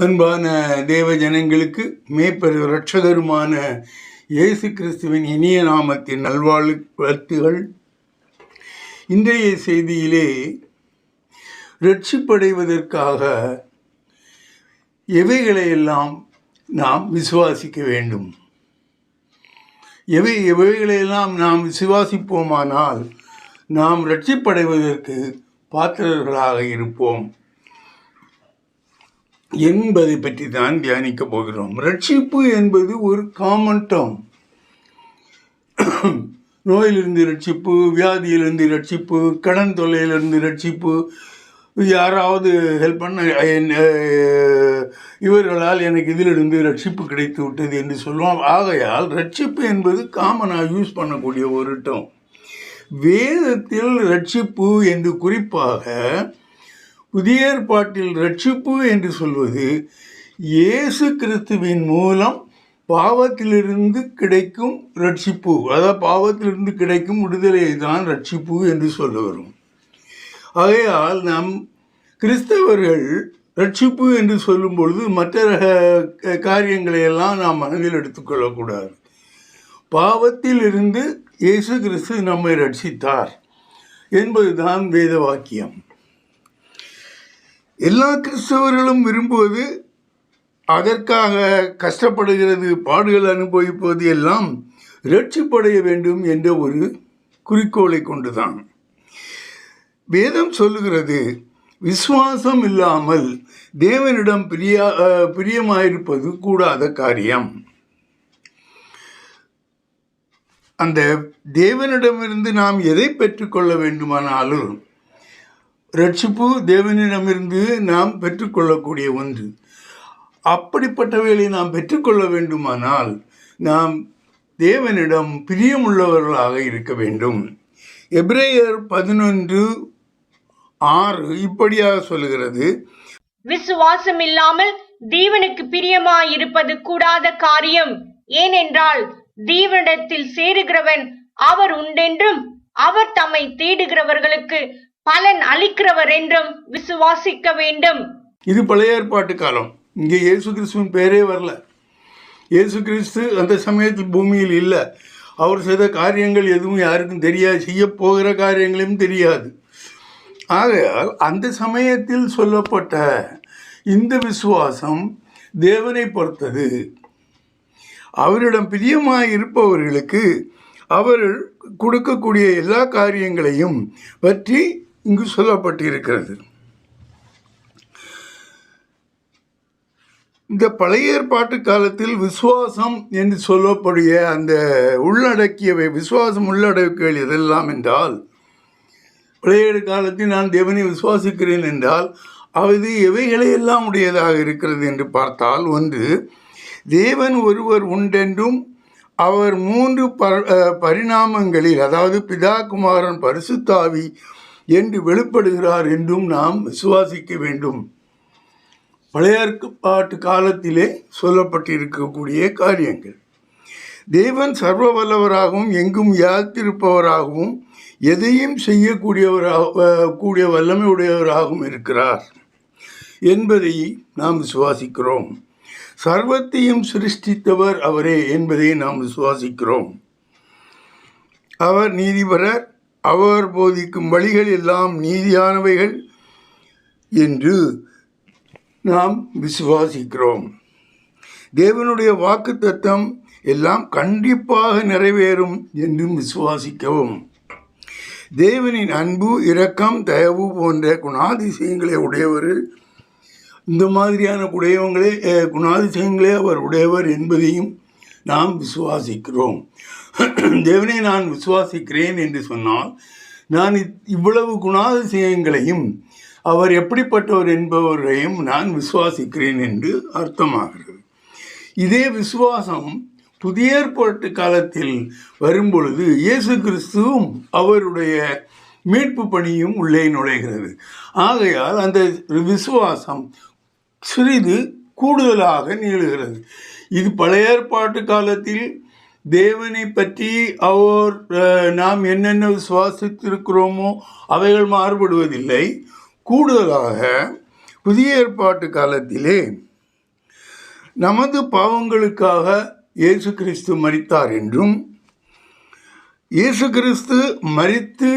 அன்பான தேவ ஜனங்களுக்கு மேய்ப்பர் இரட்சகருமான இயேசு கிறிஸ்துவின் இனிய நாமத்தின் நல்வாழ்த்துகள். இன்றைய செய்தியிலே இரட்சிப்படைவதற்காக எவைகளையெல்லாம் நாம் விசுவாசிக்க வேண்டும், எவைகளையெல்லாம் நாம் விசுவாசிப்போமானால் நாம் இரட்சிப்படைவதற்கு பாத்திரர்களாக இருப்போம் என்பதை பற்றி தான் தியானிக்க போகிறோம். ரட்சிப்பு என்பது ஒரு காமன் டேர்ம். நோயிலிருந்து ரட்சிப்பு, வியாதியிலிருந்து ரட்சிப்பு, கடன் தொல்லையிலிருந்து ரட்சிப்பு, யாராவது ஹெல்ப் பண்ண இவர்களால் எனக்கு இதிலிருந்து ரட்சிப்பு கிடைத்து விட்டது என்று சொல்லுவோம். ஆகையால் ரட்சிப்பு என்பது காமனாக யூஸ் பண்ணக்கூடிய ஒரு டேர்ம். வேதத்தில் ரட்சிப்பு என்று குறிப்பாக புதிய ஏற்பாட்டில் ரட்சிப்பு என்று சொல்வது இயேசு கிறிஸ்துவின் மூலம் பாவத்திலிருந்து கிடைக்கும் ரட்சிப்பு, அதாவது பாவத்திலிருந்து கிடைக்கும் விடுதலையை தான் ரட்சிப்பு என்று சொல்ல வரும். ஆகையால் நாம் கிறிஸ்தவர்கள் ரட்சிப்பு என்று சொல்லும் பொழுது மற்ற காரியங்களையெல்லாம் நாம் மனதில் எடுத்துக்கொள்ளக்கூடாது. பாவத்தில் இருந்து இயேசு கிறிஸ்து நம்மை ரட்சித்தார் என்பதுதான் வேத வாக்கியம். எல்லா கிறிஸ்தவர்களும் விரும்புவது, அதற்காக கஷ்டப்படுகிறது, பாடுகள் அனுபவிப்பது எல்லாம் இரட்சிப்படைய வேண்டும் என்ற ஒரு குறிக்கோளை கொண்டுதான். வேதம் சொல்லுகிறது, விசுவாசம் இல்லாமல் தேவனிடம் பிரியமாயிருப்பது கூடாத காரியம். அந்த தேவனிடமிருந்து நாம் எதை பெற்றுக்கொள்ள வேண்டுமானாலும் ரட்சிப்பு தேவனிடமிருந்து நாம் பெற்றுக்கொள்ளக்கூடிய ஒன்று. அப்படிப்பட்டவைகளை நாம் பெற்றுக்கொள்ள வேண்டுமானால் நாம் தேவனிடம் பிரியமுள்ளவர்களாக இருக்க வேண்டும். எபிரேயர் 11:6 இப்படியாக சொல்லுகிறது, விசுவாசம் இல்லாமல் தேவனுக்கு பிரியமாயிருப்பது கூடாத காரியம். ஏனென்றால் தேவனிடத்தில் சேருகிறவன் அவர் உண்டென்றும் அவர் தம்மை தேடுகிறவர்களுக்கு பலன் அளிக்கிறவர் என்றும் விசுவாசிக்க வேண்டும். இது பழைய ஏற்பாட்டு காலம். இங்கே இயேசு கிறிஸ்துவின் பேரே வரல. இயேசு கிறிஸ்து அந்த சமயத்தில் பூமியில் இல்லை. அவர் செய்த காரியங்கள் எதுவும் யாருக்கும் தெரியாது, செய்ய போகிற காரியங்களையும் தெரியாது. ஆகையால் அந்த சமயத்தில் சொல்லப்பட்ட இந்த விசுவாசம் தேவனை பொறுத்தது. அவரிடம் பிரியமாக இருப்பவர்களுக்கு அவர் கொடுக்கக்கூடிய எல்லா காரியங்களையும் பற்றி இங்கு சொல்லப்பட்டிருக்கிறது. இந்த பழைய ஏற்பாட்டு காலத்தில் விசுவாசம் என்று சொல்லக்கூடிய அந்த உள்ளடக்கியவை, விசுவாசம் உள்ளடக்கியவை எதெல்லாம் என்றால், பழைய காலத்தில் நான் தேவனை விசுவாசிக்கிறேன் என்றால் அது எவைகளையெல்லாம் உடையதாக இருக்கிறது என்று பார்த்தால், ஒன்று, தேவன் ஒருவர் உண்டென்றும் அவர் 3 பரிணாமங்களில், அதாவது பிதா, குமாரன், பரிசுத்த ஆவி என்று வெளிப்படுகிறார் என்றும் நாம் விசுவாசிக்க வேண்டும். பழைய ஏற்பாட்டு காலத்திலே சொல்லப்பட்டிருக்கக்கூடிய காரியங்கள். தேவன் சர்வ வல்லவராகவும் எங்கும் யாத்திருப்பவராகவும் எதையும் செய்யக்கூடிய வல்லமை உடையவராகவும் இருக்கிறார் என்பதை நாம் விசுவாசிக்கிறோம். சர்வத்தையும் சிருஷ்டித்தவர் அவரே என்பதை நாம் விசுவாசிக்கிறோம். அவர் நீதிபரர், அவர் போதிக்கும் வழிகள் எல்லாம் நீதியானவைகள் என்று நாம் விசுவாசிக்கிறோம். தேவனுடைய வாக்குத்தத்தம் எல்லாம் கண்டிப்பாக நிறைவேறும் என்றும் விசுவாசிக்கவும். தேவனின் அன்பு, இரக்கம், தயவு போன்ற குணாதிசயங்களை உடையவர்கள், இந்த மாதிரியான குணாதிசயங்களே அவர் உடையவர் என்பதையும் நாம் விசுவாசிக்கிறோம். தேவனை நான் விசுவாசிக்கிறேன் என்று சொன்னால் நான் இவ்வளவு குணாதிசயங்களையும் அவர் எப்படிப்பட்டவர் என்பவரையும் நான் விசுவாசிக்கிறேன் என்று அர்த்தமாகிறது. இதே விசுவாசம் புதிய ஏற்பாட்டு காலத்தில் வரும்பொழுது இயேசு கிறிஸ்துவும் அவருடைய மீட்பு பணியும் உள்ளே நுழைகிறது. ஆகையால் அந்த விசுவாசம் சிறிது கூடுதலாக நீளுகிறது. இது பழைய ஏற்பாட்டு காலத்தில் தேவனை பற்றி நாம் என்னென்ன விசுவாசித்திருக்கிறோமோ அவைகள் மாறுபடுவதில்லை. கூடுதலாக புதிய ஏற்பாட்டு காலத்திலே நமது பாவங்களுக்காக இயேசு கிறிஸ்து மரித்தார் என்றும், இயேசு கிறிஸ்து மரித்து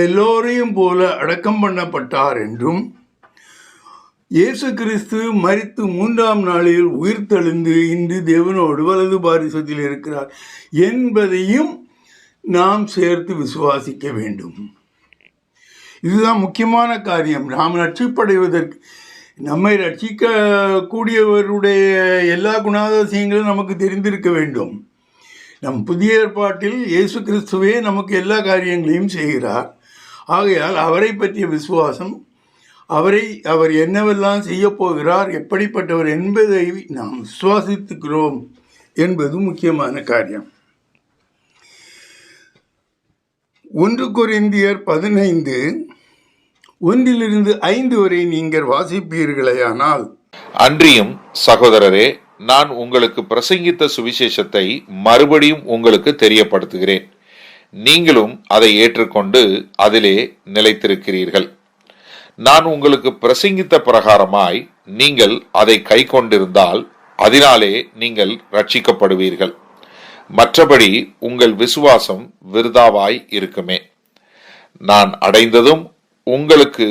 எல்லோரையும் போல அடக்கம் பண்ணப்பட்டார் என்றும், இயேசு கிறிஸ்து மரித்து 3ஆம் நாளில் உயிர்த்தெழுந்து இன்று தேவனோடு வலது பாரிசத்தில் இருக்கிறார் என்பதையும் நாம் சேர்த்து விசுவாசிக்க வேண்டும். இதுதான் முக்கியமான காரியம். நாம் ரட்சிப்படைவதற்கு, நம்மை ரட்சிக்கக்கூடியவருடைய எல்லா குணாதிசயங்களும் நமக்கு தெரிந்திருக்க வேண்டும். நம் புதிய ஏற்பாட்டில் இயேசு கிறிஸ்துவே நமக்கு எல்லா காரியங்களையும் செய்கிறார். ஆகையால் அவரை பற்றிய விசுவாசம், அவர் என்னவெல்லாம் செய்ய போகிறார், எப்படிப்பட்டவர் என்பதை நாம் விசுவாசித்துக்கிறோம் என்பது முக்கியமான காரியம். 1 கொரிந்தியர் 15:1-5 வரை நீங்கள் வாசிப்பீர்களேயானால், அன்றியும் சகோதரரே, நான் உங்களுக்கு பிரசங்கித்த சுவிசேஷத்தை மறுபடியும் உங்களுக்கு தெரியப்படுத்துகிறேன். நீங்களும் அதை ஏற்றுக்கொண்டு அதிலே நிலைத்திருக்கிறீர்கள். நான் உங்களுக்கு பிரசங்கித்த பிரகாரமாய் நீங்கள் அதை கை கொண்டிருந்தால் அதனாலே நீங்கள் ரட்சிக்கப்படுவீர்கள். மற்றபடி உங்கள் விசுவாசம் விருதாவாய் இருக்குமே. நான் அடைந்ததும் உங்களுக்கு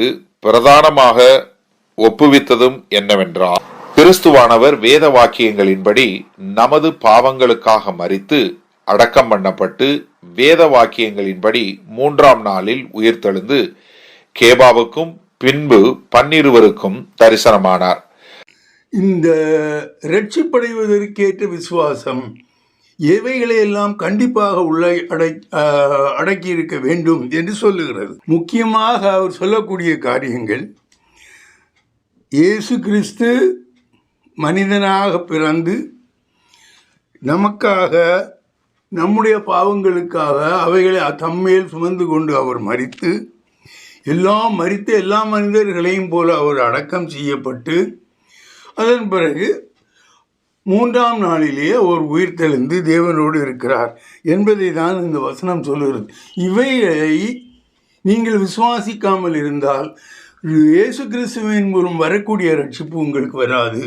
பிரதானமாக ஒப்புவித்ததும் என்னவென்றால், கிறிஸ்துவானவர் வேத வாக்கியங்களின்படி நமது பாவங்களுக்காக மரித்து அடக்கம் பண்ணப்பட்டு வேத வாக்கியங்களின்படி 3ஆம் நாளில் உயிர்த்தெழுந்து கேபாவுக்கும் பின்பு 12 தரிசனமானார். இந்த ரட்சிப்படைவதற்கேற்ற விசுவாசம் எவைகளையெல்லாம் கண்டிப்பாக அடக்கி இருக்க வேண்டும் என்று சொல்லுகிறது. முக்கியமாக அவர் சொல்லக்கூடிய காரியங்கள், இயேசு கிறிஸ்து மனிதனாக பிறந்து நமக்காக, நம்முடைய பாவங்களுக்காக அவைகளை தம்மேல் சுமந்து கொண்டு அவர் மரித்து, மரித்த எல்லா மனிதர்களையும் போல அவர் அடக்கம் செய்யப்பட்டு, அதன் பிறகு 3ஆம் நாளிலேயே அவர் உயிர்த்தெழுந்து தேவனோடு இருக்கிறார் என்பதை தான் இந்த வசனம் சொல்லுகிறது. இவைகளை நீங்கள் விசுவாசிக்காமல் இருந்தால் இயேசு கிறிஸ்துவின் மூலம் வரக்கூடிய ரட்சிப்பு உங்களுக்கு வராது.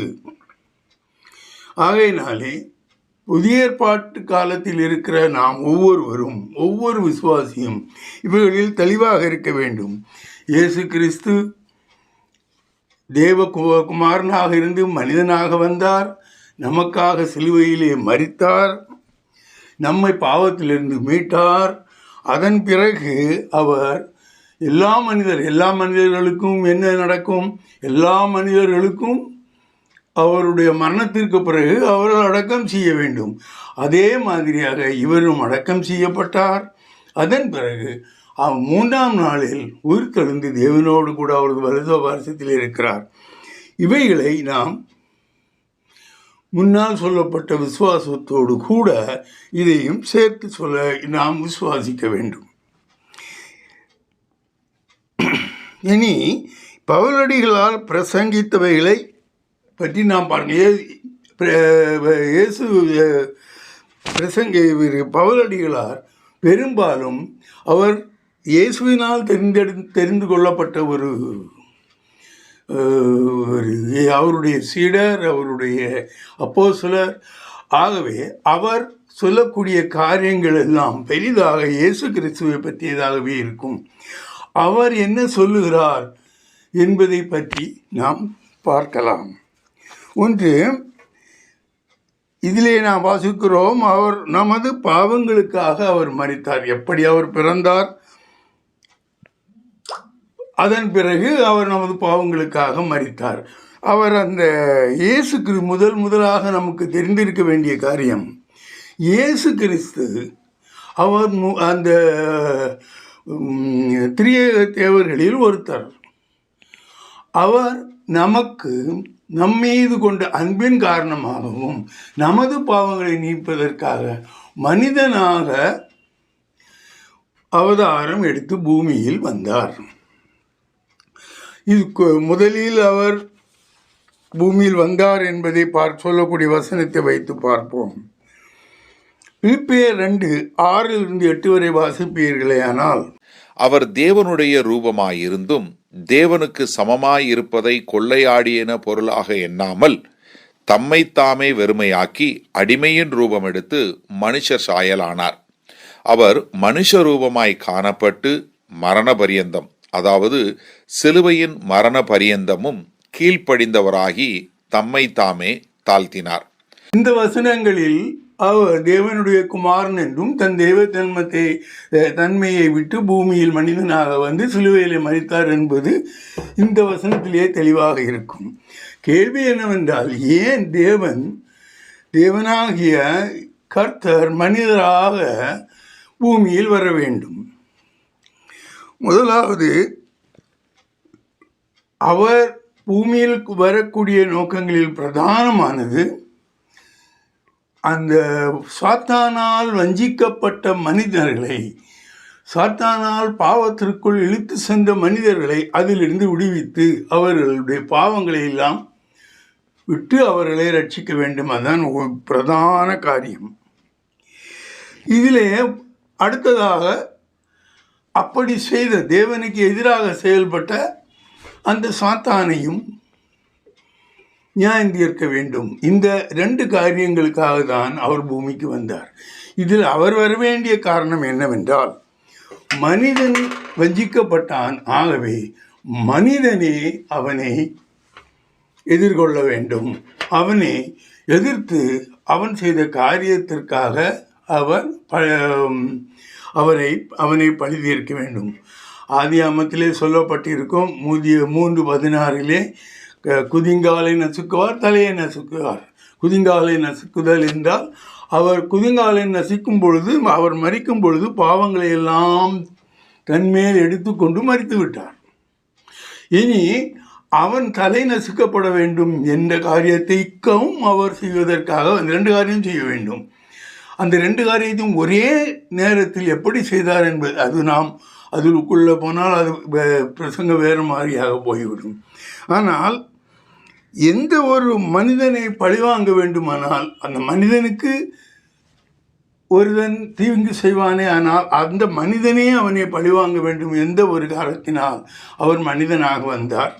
ஆகையினாலே புதிய ஏற்பாட்டு காலத்தில் இருக்கிற நாம் ஒவ்வொருவரும், ஒவ்வொரு விசுவாசியும் இவைகளில் தெளிவாக இருக்க வேண்டும். இயேசு கிறிஸ்து தேவகுமாரனாக இருந்து மனிதனாக வந்தார், நமக்காக சிலுவையிலே மரித்தார், நம்மை பாவத்திலிருந்து மீட்டார். அதன் பிறகு அவர் எல்லா மனிதர்களுக்கும் என்ன நடக்கும்? எல்லா மனிதர்களுக்கும் அவருடைய மரணத்திற்கு பிறகு அவர்கள் அடக்கம் செய்ய வேண்டும். அதே மாதிரியாக இவரும் அடக்கம் செய்யப்பட்டார். அதன் பிறகு 3ஆம் நாளில் உயிர்த்தெழுந்து தேவனோடு கூட அவரது வலது பாரிசத்தில் இருக்கிறார். இவைகளை நாம் முன்னால் சொல்லப்பட்ட விசுவாசத்தோடு கூட இதையும் சேர்த்து சொல்ல நாம் விசுவாசிக்க வேண்டும். இனி பவுலடிகளால் பிரசங்கித்தவைகளை பற்றி நாம் பாருங்கள். இயேசு பவுலடிகளார் பெரும்பாலும் அவர் இயேசுவினால் தெரிந்து கொள்ளப்பட்ட அவருடைய சீடர், அவருடைய அப்போஸ்தலர். ஆகவே அவர் சொல்லக்கூடிய காரியங்கள் எல்லாம் பெரிதாக இயேசு கிறிஸ்துவை பற்றியதாகவே இருக்கும். அவர் என்ன சொல்லுகிறார் என்பதை பற்றி நாம் பார்க்கலாம். ஒன்று, இதிலே நாம் வாசிக்கிறோம், அவர் நமது பாவங்களுக்காக அவர் மரித்தார். எப்படி அவர் பிறந்தார், அதன் பிறகு அவர் நமது பாவங்களுக்காக மரித்தார். அவர் அந்த இயேசுக்கு முதலாக நமக்கு தெரிந்திருக்க வேண்டிய காரியம், இயேசு கிறிஸ்து அவர் அந்த திரியேக தேவர்களில் ஒருத்தர். அவர் நமக்கு நம்மீது கொண்ட அன்பின் காரணமாகவும் நமது பாவங்களை நீப்பதற்காக மனிதனாக அவதாரம் எடுத்து பூமியில் வந்தார். இது முதலில் அவர் பூமியில் வந்தார் என்பதை சொல்லக்கூடிய வசனத்தை வைத்து பார்ப்போம். பிலிப்பியர் 2:6-8 வரை வாசிப்பீர்களேயானால், அவர் தேவனுடைய ரூபமாயிருந்தும் தேவனுக்கு சமமாயிருப்பதை கொள்ளையாடியன பொருளாக எண்ணாமல் தம்மைத்தாமே வெறுமையாக்கி அடிமையின் ரூபம் எடுத்து மனுஷர் சாயலானார். அவர் மனுஷ ரூபமாய் காணப்பட்டு மரண பரியந்தம், அதாவது சிலுவையின் மரண பரியந்தமும் கீழ்ப்படிந்தவராகி தம்மைத்தாமே தாழ்த்தினார். இந்த வசனங்களில் அவர் தேவனுடைய குமாரன் என்றும் தன் தெய்வ தன்மையை விட்டு பூமியில் மனிதனாக வந்து சிலுவையிலே மரித்தார் என்பது இந்த வசனத்திலேயே தெளிவாக இருக்கும். கேள்வி என்னவென்றால், ஏன் தேவனாகிய கர்த்தர் மனிதராக பூமியில் வர வேண்டும்? முதலாவது, அவர் பூமியில் வரக்கூடிய நோக்கங்களில் பிரதானமானது அந்த சாத்தானால் வஞ்சிக்கப்பட்ட மனிதர்களை, சாத்தானால் பாவத்திற்குள் இழுத்து சென்ற மனிதர்களை அதிலிருந்து விடுவித்து அவர்களுடைய பாவங்களை எல்லாம் விட்டு அவர்களை ரட்சிக்க வேண்டும். அதுதான் பிரதான காரியம். இதிலே அடுத்ததாக, அப்படி செய்த தேவனுக்கு எதிராக செயல்பட்ட அந்த சாத்தானையும் நியாயம் தீர்க்க வேண்டும். இந்த 2 காரியங்களுக்காக தான் அவர் பூமிக்கு வந்தார். இதில் அவர் வர வேண்டிய காரணம் என்னவென்றால், மனிதன் வஞ்சிக்கப்பட்டான். ஆகவே மனிதனே அவனை எதிர்கொள்ள வேண்டும். அவனை எதிர்த்து அவன் செய்த காரியத்திற்காக அவனை பழி தீர்க்க வேண்டும். ஆதியாமத்திலே சொல்லப்பட்டிருக்கும் 3:16 குதிங்காலை நசுக்குவார், தலையை நசுக்குவார். குதிங்காலை நசுக்குதல் என்றால், அவர் குதிங்காலை நசுக்கும் பொழுது, அவர் மரிக்கும் பொழுது பாவங்களை எல்லாம் தன்மேல் எடுத்துக்கொண்டு மரித்து விட்டார். இனி அவன் தலை நசுக்கப்பட வேண்டும் என்ற காரியத்தையும் அவர் செய்வதற்காக அந்த 2 காரியம் செய்ய வேண்டும். அந்த 2 காரியத்தையும் ஒரே நேரத்தில் எப்படி செய்தார் என்பது, அது நாம் அதுக்குள்ளே போனால் அது பிரசங்க வேறு மாதிரியாக போய்விடும். ஆனால் எந்த ஒரு மனிதனை பழிவாங்க வேண்டுமானால், அந்த மனிதனுக்கு ஒருவன் தீங்கு செய்வானே, ஆனால் அந்த மனிதனே அவனை பழிவாங்க வேண்டும். எந்த ஒரு காரணத்தினால் அவர் மனிதனாக வந்தார்.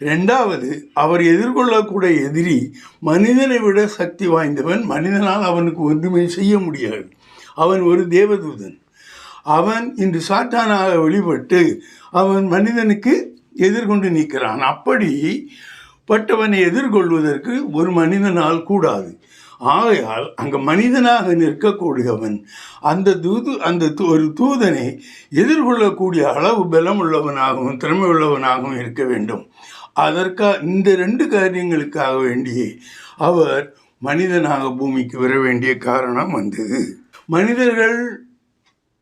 2வது, அவர் எதிர்கொள்ளக்கூடிய எதிரி மனிதனை விட சக்தி வாய்ந்தவன். மனிதனால் அவனுக்கு ஒன்றுமே செய்ய முடியாது. அவன் ஒரு தேவதூதன். அவன் இன்று சாத்தானாக வெளிப்பட்டு அவன் மனிதனுக்கு எதிர்கொண்டு நிற்கிறான். அப்படிப்பட்டவனை எதிர்கொள்வதற்கு ஒரு மனிதனால் கூடாது. ஆகையால் அங்கே மனிதனாக நிற்கக்கூடியவன் அந்த ஒரு தூதனை எதிர்கொள்ளக்கூடிய அளவு பலம் உள்ளவனாகவும் திறமை உள்ளவனாகவும் இருக்க வேண்டும். இந்த 2 காரியங்களுக்காக வேண்டியே அவர் மனிதனாக பூமிக்கு வர வேண்டிய காரணம் வந்தது. மனிதர்கள்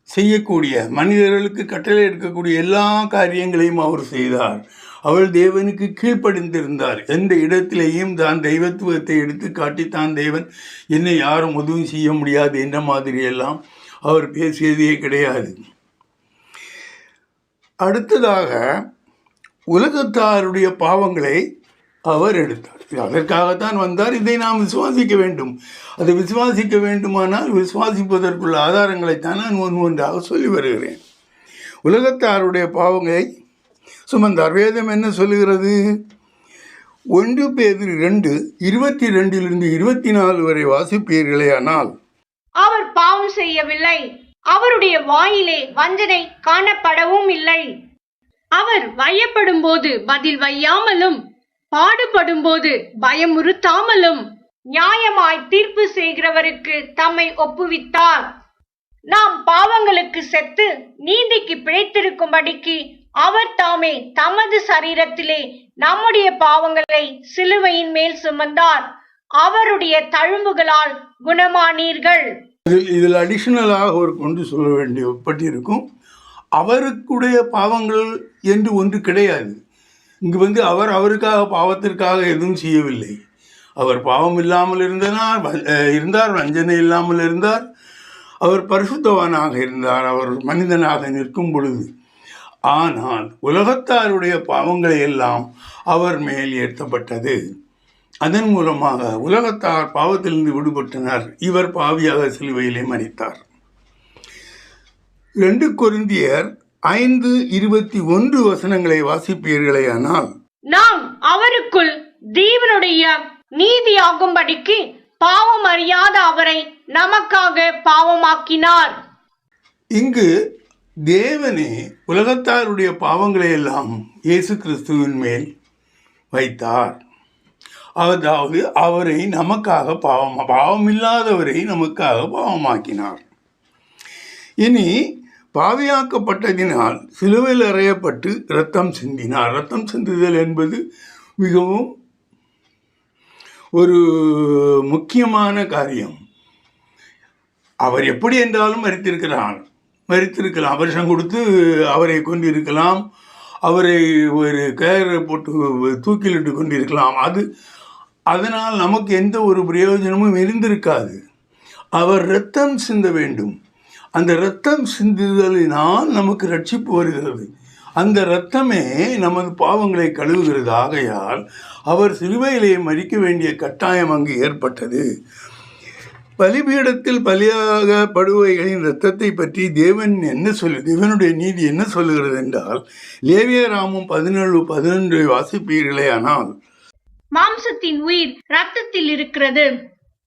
செய்யக்கூடிய, மனிதர்களுக்கு கட்டளை எடுக்கக்கூடிய எல்லா காரியங்களையும் அவர் செய்தார். அவள் தேவனுக்கு கீழ்ப்படிந்திருந்தார். எந்த இடத்திலேயும் தான் தெய்வத்துவத்தை எடுத்து காட்டி, தான் தேவன், என்னை யாரும் உதவி செய்ய முடியாது என்ற மாதிரியெல்லாம் அவர் பேசியதே கிடையாது. அடுத்ததாக, உலகத்தாருடைய பாவங்களை அவர் எடுத்தார். அதற்காகத்தான் வந்தார். இதை நாம் விசுவாசிக்க வேண்டும். அதை விசுவாசிக்க வேண்டுமானால் விசுவாசிப்பதற்குள்ள ஆதாரங்களைத்தான் நான் ஒன்றாக சொல்லி வருகிறேன். உலகத்தாருடைய பாவங்களை சுமந்தார். வேதம் என்ன சொல்லுகிறது? 1 பேதுரு 2:22 24 வரை வாசிப்பீர்களே. ஆனால் அவர் பாவம் செய்யவில்லை, அவருடைய வாயிலே வஞ்சனை காணப்படவும் இல்லை. அவர் வையப்படும் போது பதில் வையாமலும், பாடுபடும் போது பயமுறுத்தாமலும், நியாயமாய் தீர்ப்பு செய்கிறவருக்கு தம்மை ஒப்புவித்தார். நாம் பாவங்களுக்கு செத்து நீதிக்கு பிழைத்திருக்கும்படிக்கு அவர் தாமே தமது சரீரத்திலே நம்முடைய பாவங்களை சிலுவையின் மேல் சுமந்தார். அவருடைய தழும்புகளால் குணமானீர்கள். இதில் அடிஷனலாக ஒரு கொண்டு சொல்ல வேண்டியப்பட்டிருக்கும். அவருக்குடைய பாவங்கள் என்று ஒன்று கிடையாது. இங்கு அவருக்காக பாவத்திற்காக எதுவும் செய்யவில்லை. அவர் பாவம் இல்லாமல் இருந்தார், வஞ்சனை இல்லாமல் இருந்தார், அவர் பரிசுத்தவானாக இருந்தார், அவர் மனிதனாக நிற்கும் பொழுது. ஆனால் உலகத்தாருடைய பாவங்களை எல்லாம் அவர் மேல் ஏற்றப்பட்டது. அதன் மூலமாக உலகத்தார் பாவத்திலிருந்து விடுபட்டனர். இவர் பாவியாக சிலுவையிலே மரித்தார். 2 கொரிந்தியர் 5:21 வசனங்களை வாசிப்பீர்களேயானால், நாம் அவருக்குள் தேவனுடைய நீதியாகும்படிக்கு பாவம் அறியாத அவரை நமக்காக பாவமாக்கினார். இங்கு தேவனே உலகத்தாருடைய பாவங்களை எல்லாம் இயேசு கிறிஸ்துவின் மேல் வைத்தார். அதாவது அவரை நமக்காக பாவமில்லாதவரை நமக்காக பாவமாக்கினார். இனி பாவியாக்கப்பட்டதினால் சிலுவையில் அறையப்பட்டு இரத்தம் சிந்தினார். இரத்தம் சிந்துதல் என்பது மிகவும் ஒரு முக்கியமான காரியம். அவர் எப்படி என்றாலும் மரித்திருக்கலாம், வருஷம் கொடுத்து அவரை கொண்டிருக்கலாம், அவரை ஒரு கயிறை போட்டு தூக்கிலிட்டு கொண்டிருக்கலாம். அதனால் நமக்கு எந்த ஒரு பிரயோஜனமும் இருந்திருக்காது. அவர் இரத்தம் சிந்த வேண்டும். அந்த இரத்தம் சிந்துதலினால் நமக்கு ரட்சிப்பு வருகிறது. அந்த இரத்தமே நமது பாவங்களை கழுவுகிறது. ஆகையால் அவர் சிலுவையிலே மரிக்க வேண்டிய கட்டாயம் அங்கு ஏற்பட்டது. பலிபீடத்தில் பலியாக படுவைகளின் இரத்தத்தை பற்றி தேவனுடைய நீதி என்ன சொல்லுகிறது என்றால், லேவியராமம் 17:11 வாசிப்பீர்களே. ஆனால் மாம்சத்தின் உயிர் இரத்தத்தில் இருக்கிறது.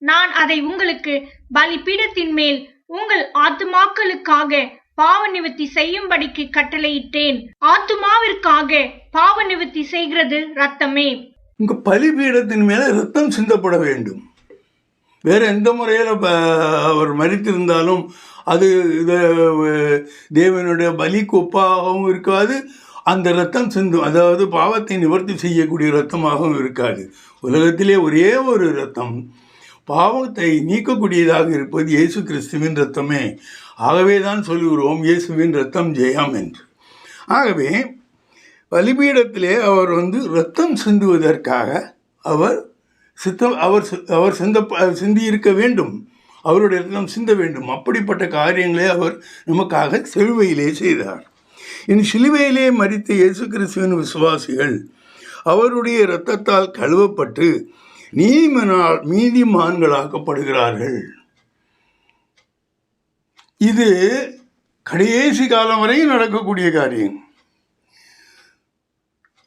நான் அதை உங்களுக்கு பலிபீடத்தின் மேல் உங்கள் ஆத்துமாக்களுக்காக பாவ நிவர்த்தி செய்யும்படிக்கு கட்டளையிட்டேன். ஆத்துமாவிற்காக பாவ நிவர்த்தி செய்கிறது இரத்தமே. உங்க பலிபீடத்தின் மேல இரத்தம் சிந்தப்பட வேண்டும். வேற எந்த முறையில் அவர் மரித்திருந்தாலும் அது தேவனுடைய பலிக்கு ஒப்பாகவும் இருக்காது. அந்த இரத்தம் சிந்தும், அதாவது பாவத்தை நிவர்த்தி செய்யக்கூடிய இரத்தமாகவும் இருக்காது. உலகத்திலே ஒரே ஒரு இரத்தம் பாவத்தை நீக்கக்கூடியதாக இருப்பது இயேசு கிறிஸ்துவின் இரத்தமே. ஆகவே தான் சொல்லுகிறோம் இயேசுவின் இரத்தம் ஜெயம் என்று. ஆகவே பலிபீடத்திலே அவர் இரத்தம் சிந்துவதற்காக அவர் சிந்தி இருக்க வேண்டும். அவருடைய இரத்தம் சிந்த வேண்டும். அப்படிப்பட்ட காரியங்களை அவர் நமக்காக சிலுவையிலே செய்தார். இனி சிலுவையிலே மரித்த இயேசு கிறிஸ்துவின் விசுவாசிகள் அவருடைய இரத்தத்தால் கழுவப்பட்டு நீதிமான்களாக்கப்படுகிறார்கள். இது கடைசி காலம் வரையும் நடக்கக்கூடிய காரியம்.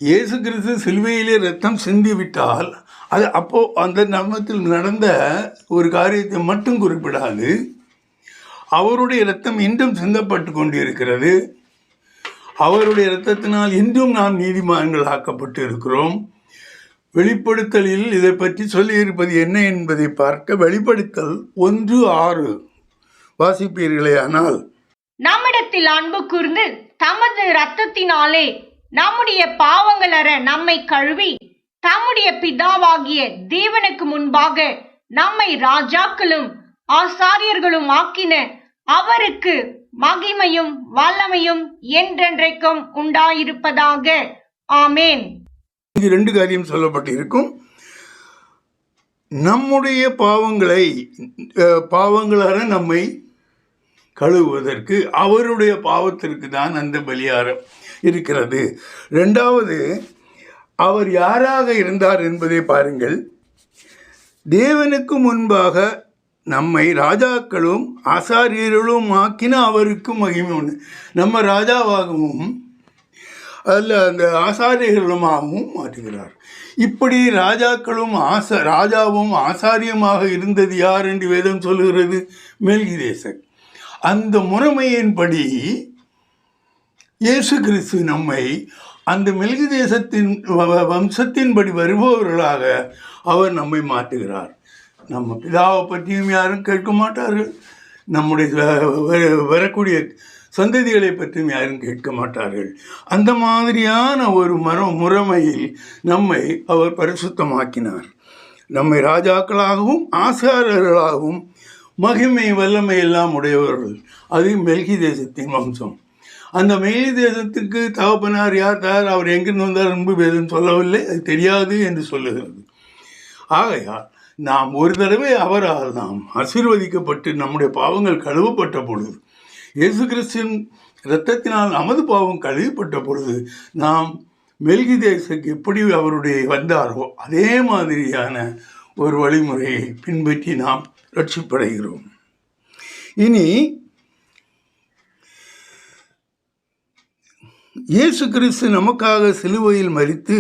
இயேசு கிறிஸ்து சிலுவையிலே இரத்தம் சிந்திவிட்டால் அது அந்த நாமத்தில் நடந்த ஒரு காரியத்தை மட்டும் குறிப்பிடாது. அவருடைய இரத்தம் இன்றும் சிந்தப்பட்டு கொண்டிருக்கிறது. அவருடைய இரத்தத்தினால் இன்றும் நாம் நீதிமான்கள் ஆக்கப்பட்டு இருக்கிறோம். வெளிப்படுத்தலில் இதை பற்றி சொல்லியிருப்பது என்ன என்பதை பார்க்க வெளிப்படுத்தல் 1:6 வாசிப்பீர்களே. ஆனால் நம்மிடத்தில் அன்பு கூர்ந்து தமது இரத்தத்தினாலே நம்முடைய பாவங்கள் அற நம்மை கழுவி தம்முடைய பிதாவாகிய தேவனுக்கு முன்பாக நம்மை ராஜாக்களும் ஆசாரியர்களும் ஆக்கின அவருக்கு மகிமையும் வல்லமையும் என்றென்றைக்கும் உண்டாயிருப்பதாக. ஆமேன். இங்கு 2 காரியம் சொல்லப்பட்டிருக்கும். நம்முடைய பாவங்களான நம்மை கழுவுவதற்கு அவருடைய பாவத்திற்கு தான் அந்த பலியாரம் இருக்கிறது. 2வது, அவர் யாராக இருந்தார் என்பதை பாருங்கள். தேவனுக்கு முன்பாக நம்மை ராஜாக்களும் ஆசாரியர்களும் ஆக்கின அவருக்கு மகிமை உண்டு. நம்ம ராஜாவாகவும் அந்த ஆசாரியர்களுமாகவும் மாற்றுகிறார். இப்படி ராஜாவும் ஆசாரியமாக இருந்தது யார் என்று வேதம் சொல்லுகிறது? மெல்கிதேசக். அந்த முறைமையின்படி இயேசு கிறிஸ்து நம்மை அந்த மெல்கிதேசத்தின் வம்சத்தின்படி வருபவர்களாக அவர் நம்மை மாற்றுகிறார். நம்ம பிதாவை பற்றியும் யாரும் கேட்க மாட்டார்கள். நம்முடைய வரக்கூடிய சந்ததிகளை பற்றியும் யாரும் கேட்க மாட்டார்கள். அந்த மாதிரியான ஒரு முறைமையில் நம்மை அவர் பரிசுத்தமாக்கினார். நம்மை ராஜாக்களாகவும் ஆசாரியர்களாகவும் மகிமை வல்லமை எல்லாம் உடையவர்கள். அது மெல்கிதேசத்தின் வம்சம். அந்த மெல்கிதேசத்துக்கு தகப்பனார் யார், அவர் எங்கிருந்து வந்தார் என்பது வேதம் சொல்லவில்லை. அது தெரியாது என்று சொல்லுகிறது. ஆகையால் நாம் ஒரு தடவை அவரால் நாம் ஆசீர்வதிக்கப்பட்டு நம்முடைய பாவங்கள் கழுவப்பட்ட பொழுது, இயேசு கிறிஸ்துவின் இரத்தத்தினால் நமது பாவம் கழுவப்பட்ட பொழுது, நாம் மெல்கிதேசக்கு எப்படி அவருடைய வந்தாரோ அதே மாதிரியான ஒரு வழிமுறையை பின்பற்றி நாம் ரட்சிப்படைகிறோம். இனி இயேசு கிறிஸ்து நமக்காக சிலுவையில் மரித்து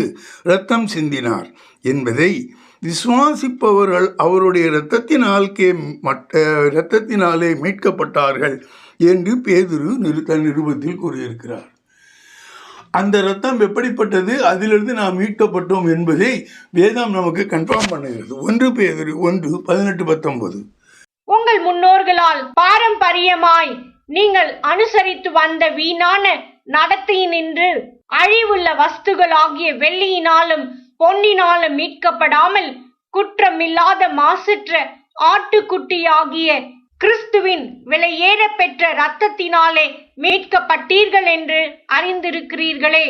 இரத்தம் சிந்தினார் என்பதை விசுவாசிப்பவர்கள் அவருடைய இரத்தத்தினாலே மீட்கப்பட்டார்கள் என்று பேதுரு தன் நிருபத்தில் கூறியிருக்கிறார். அந்த இரத்தம் எப்படிப்பட்டது, அதிலிருந்து நாம் மீட்கப்பட்டோம் என்பதை வேதம் நமக்கு கன்ஃபார்ம் பண்ணுகிறது. 1 பேதுரு 1:18-19. உங்கள் முன்னோர்களால் பாரம்பரியமாய் நீங்கள் அனுசரித்து வந்த வீணான நடத்தையினின்று அழிவுள்ள வஸ்துகளாகிய வெள்ளியினாலும் பொன்னினாலும் மீட்கப்படாமல் குற்றமில்லாத மாசற்ற ஆட்டுக்குட்டியாகிய கிறிஸ்துவின் விலையேற பெற்ற இரத்தத்தினாலே மீட்கப்பட்டீர்கள் என்று அறிந்திருக்கிறீர்களே.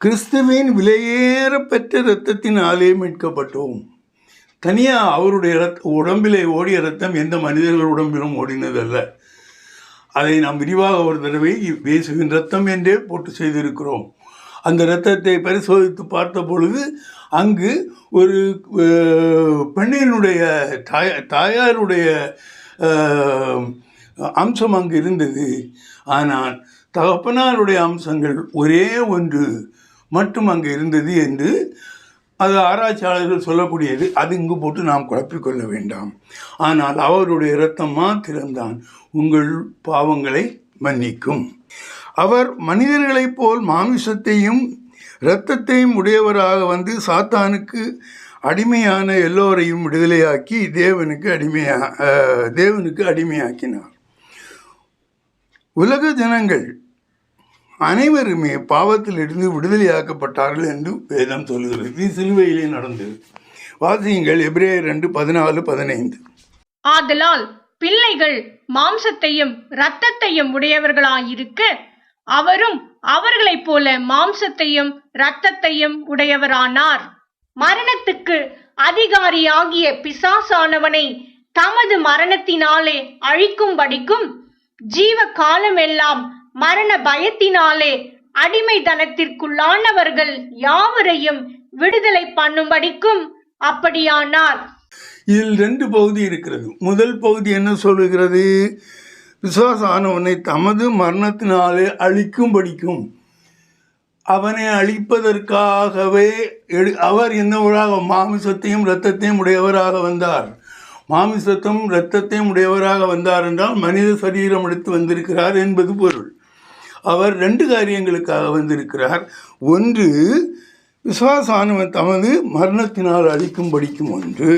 கிறிஸ்துவின் விலையேற பெற்ற இரத்தத்தினாலே மீட்கப்பட்டோம். தனியா அவருடைய உடம்பிலே ஓடிய இரத்தம் எந்த மனிதர்கள் உடம்பிலும் ஓடினதல்ல. அதை நாம் விரிவாக ஒரு தடவை இயேசுவின் இரத்தம் என்றே போட்டு செய்திருக்கிறோம். அந்த இரத்தத்தை பரிசோதித்து பார்த்த பொழுது அங்கு ஒரு பெண்ணினுடைய தாயாருடைய அம்சம் அங்கு இருந்தது. ஆனால் தகப்பனாருடைய அம்சங்கள் ஒரே ஒன்று மட்டும் அங்கு இருந்தது என்று அது ஆராய்ச்சியாளர்கள் சொல்லக்கூடியது. அது இங்கு போட்டு நாம் குழப்பிக்கொள்ள வேண்டாம். ஆனால் அவருடைய இரத்தம் மாத்திரம்தான் உங்கள் பாவங்களை மன்னிக்கும். அவர் மனிதர்களைப் போல் மாமிசத்தையும் இரத்தத்தையும் உடையவராக வந்து சாத்தானுக்கு அடிமையான எல்லோரையும் விடுதலையாக்கி தேவனுக்கு அடிமையாக்கினார். உலக ஜனங்கள் அனைவருமே பாவத்திலிருந்து விடுதலையாக்கப்பட்டார்கள் என்று வேதம் சொல்கிறது. இது சிலுவையிலே நடந்தது. வாசியுங்கள் எபிரேயர் 2:14-15. ஆதலால் பிள்ளைகள் மாம்சத்தையும் இரத்தத்தையும் உடையவர்களாயிருக்க அவரும் அவர்களைப் போல மாம்சத்தையும் இரத்தத்தையும் உடையவரானார். மரணத்துக்கு அதிகாரியாகிய பிசாசானவனை தமது மரணத்தினாலே அழிக்கும்படிக்கும் ஜீவ காலமெல்லாம் மரண பயத்தினாலே அடிமைத்தனத்திற்குள்ளானவர்கள் யாவரையும் விடுதலை பண்ணும்படிக்கும் அப்படியானார். இதில் 2 பகுதி இருக்கிறது. முதல் பகுதி என்ன சொல்லுகிறது? விசுவாசானவனை தமது மரணத்தினாலே அழிக்கும்படிக்கும், அவனை அழிப்பதற்காகவே அவர் என்னவராக மாமிசத்தையும் இரத்தத்தையும் உடையவராக வந்தார். மாமிசத்தையும் இரத்தத்தையும் உடையவராக வந்தார் என்றால் மனித சரீரம் எடுத்து வந்திருக்கிறார் என்பது பொருள். அவர் 2 காரியங்களுக்காக வந்திருக்கிறார். ஒன்று, விசுவாசானவன் தமது மரணத்தினால் அழிக்கும்படிக்கும் ஒன்று.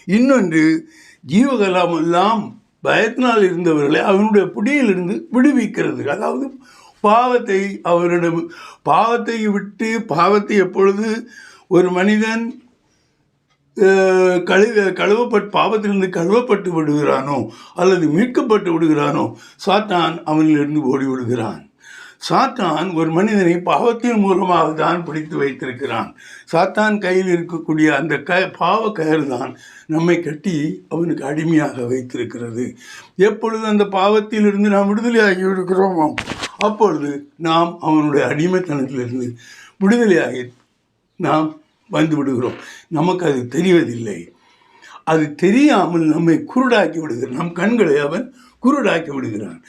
இன்னொன்று, ஜீவகாலமெல்லாம் பயத்தினால் இருந்தவர்களை அவனுடைய பிடியிலிருந்து விடுவிக்கிறது. அதாவது பாவத்தை விட்டு எப்பொழுது ஒரு மனிதன் பாவத்திலிருந்து கழுவப்பட்டு விடுகிறானோ அல்லது மீட்கப்பட்டு விடுகிறானோ, சாத்தான் அவனிலிருந்து ஓடி விடுகிறான். சாத்தான் ஒரு மனிதனை பாவத்தின் மூலமாக தான் பிடித்து வைத்திருக்கிறான். சாத்தான் கையில் இருக்கக்கூடிய அந்த பாவ கயிறு தான் நம்மை கட்டி அவனுக்கு அடிமையாக வைத்திருக்கிறது. எப்பொழுது அந்த பாவத்திலிருந்து நாம் விடுதலையாகி விடுகிறோமோ அப்பொழுது நாம் அவனுடைய அடிமைத்தனத்திலிருந்து விடுதலையாகி நாம் வந்து விடுகிறோம். நமக்கு அது தெரிவதில்லை. அது தெரியாமல் நம்மை குருடாக்கி விடுகிறான். நம் கண்களை அவன் குருடாக்கி விடுகிறான்.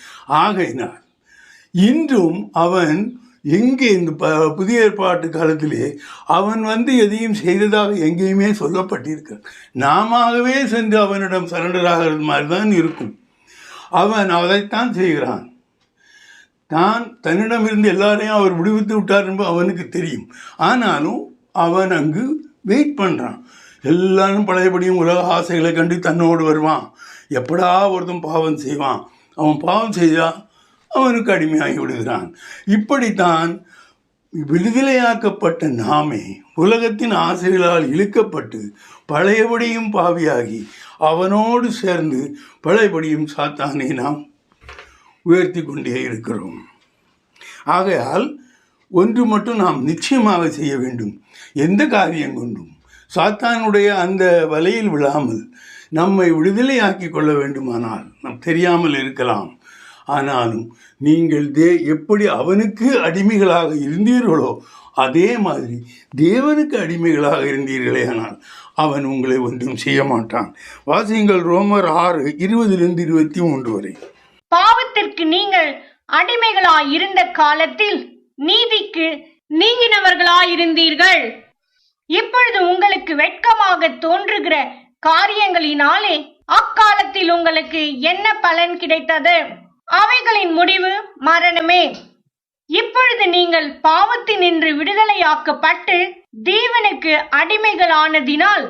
ஆகையினால் இன்றும் அவன் எங்கே இந்த புதிய ஏற்பாட்டு காலத்திலே அவன் வந்து எதையும் செய்ததாக எங்கேயுமே சொல்லப்பட்டிருக்கிறான். நாமவே சென்று அவனிடம் சரண்டராகிறது மாதிரி தான் இருக்கும். அவன் அதைத்தான் செய்கிறான். தன்னிடமிருந்து எல்லாரையும் அவர் விடுவித்து விட்டார் என்பது அவனுக்கு தெரியும். ஆனாலும் அவன் அங்கு வெயிட் பண்ணுறான். எல்லாரும் பழையபடியும் உலக ஆசைகளை கண்டு தன்னோடு வருவான். எப்படா ஒருத்தன் பாவம் செய்வான். அவன் பாவம் செய்தால் அவனுக்கு அடிமையாகி விடுகிறான். இப்படித்தான் விடுதலையாக்கப்பட்ட நாமே உலகத்தின் ஆசைகளால் இழுக்கப்பட்டு பழையபடியும் பாவியாகி அவனோடு சேர்ந்து பழையபடியும் சாத்தானை நாம் உயர்த்தி கொண்டே இருக்கிறோம். ஆகையால் ஒன்று மட்டும் நாம் நிச்சயமாக செய்ய வேண்டும். எந்த காரியம் கொண்டும் சாத்தானுடைய அந்த வலையில் விழாமல் நம்மை விடுதலையாக்கி கொள்ள வேண்டுமானால் நாம் தெரியாமல் இருக்கலாம். ஆனாலும் நீங்கள் எப்படி அவனுக்கு அடிமைகளாக இருந்தீர்களோ அதே மாதிரி தேவனுக்கு அடிமைகளாக இருந்தீர்களே ஆனால் அவன் உங்களை ஒன்றும் செய்ய மாட்டான். வாசியுங்கள் ரோமர் 6:20-23 வரை. பாவத்திற்கு நீங்கள் அடிமைகளாயிருந்த காலத்தில் நீதிக்கு நீங்கினவர்களாயிருந்தீர்கள். இப்பொழுது உங்களுக்கு வெட்கமாக தோன்றுகிற காரியங்களினாலே அக்காலத்தில் உங்களுக்கு என்ன பலன் கிடைத்தது? அவைகளின் முடிவு மரணமே. இப்பொழுது நீங்கள் பாவத்தினின்று விடுதலையாக்கப்பட்டு தேவனுக்கு அடிமைகளானதினால்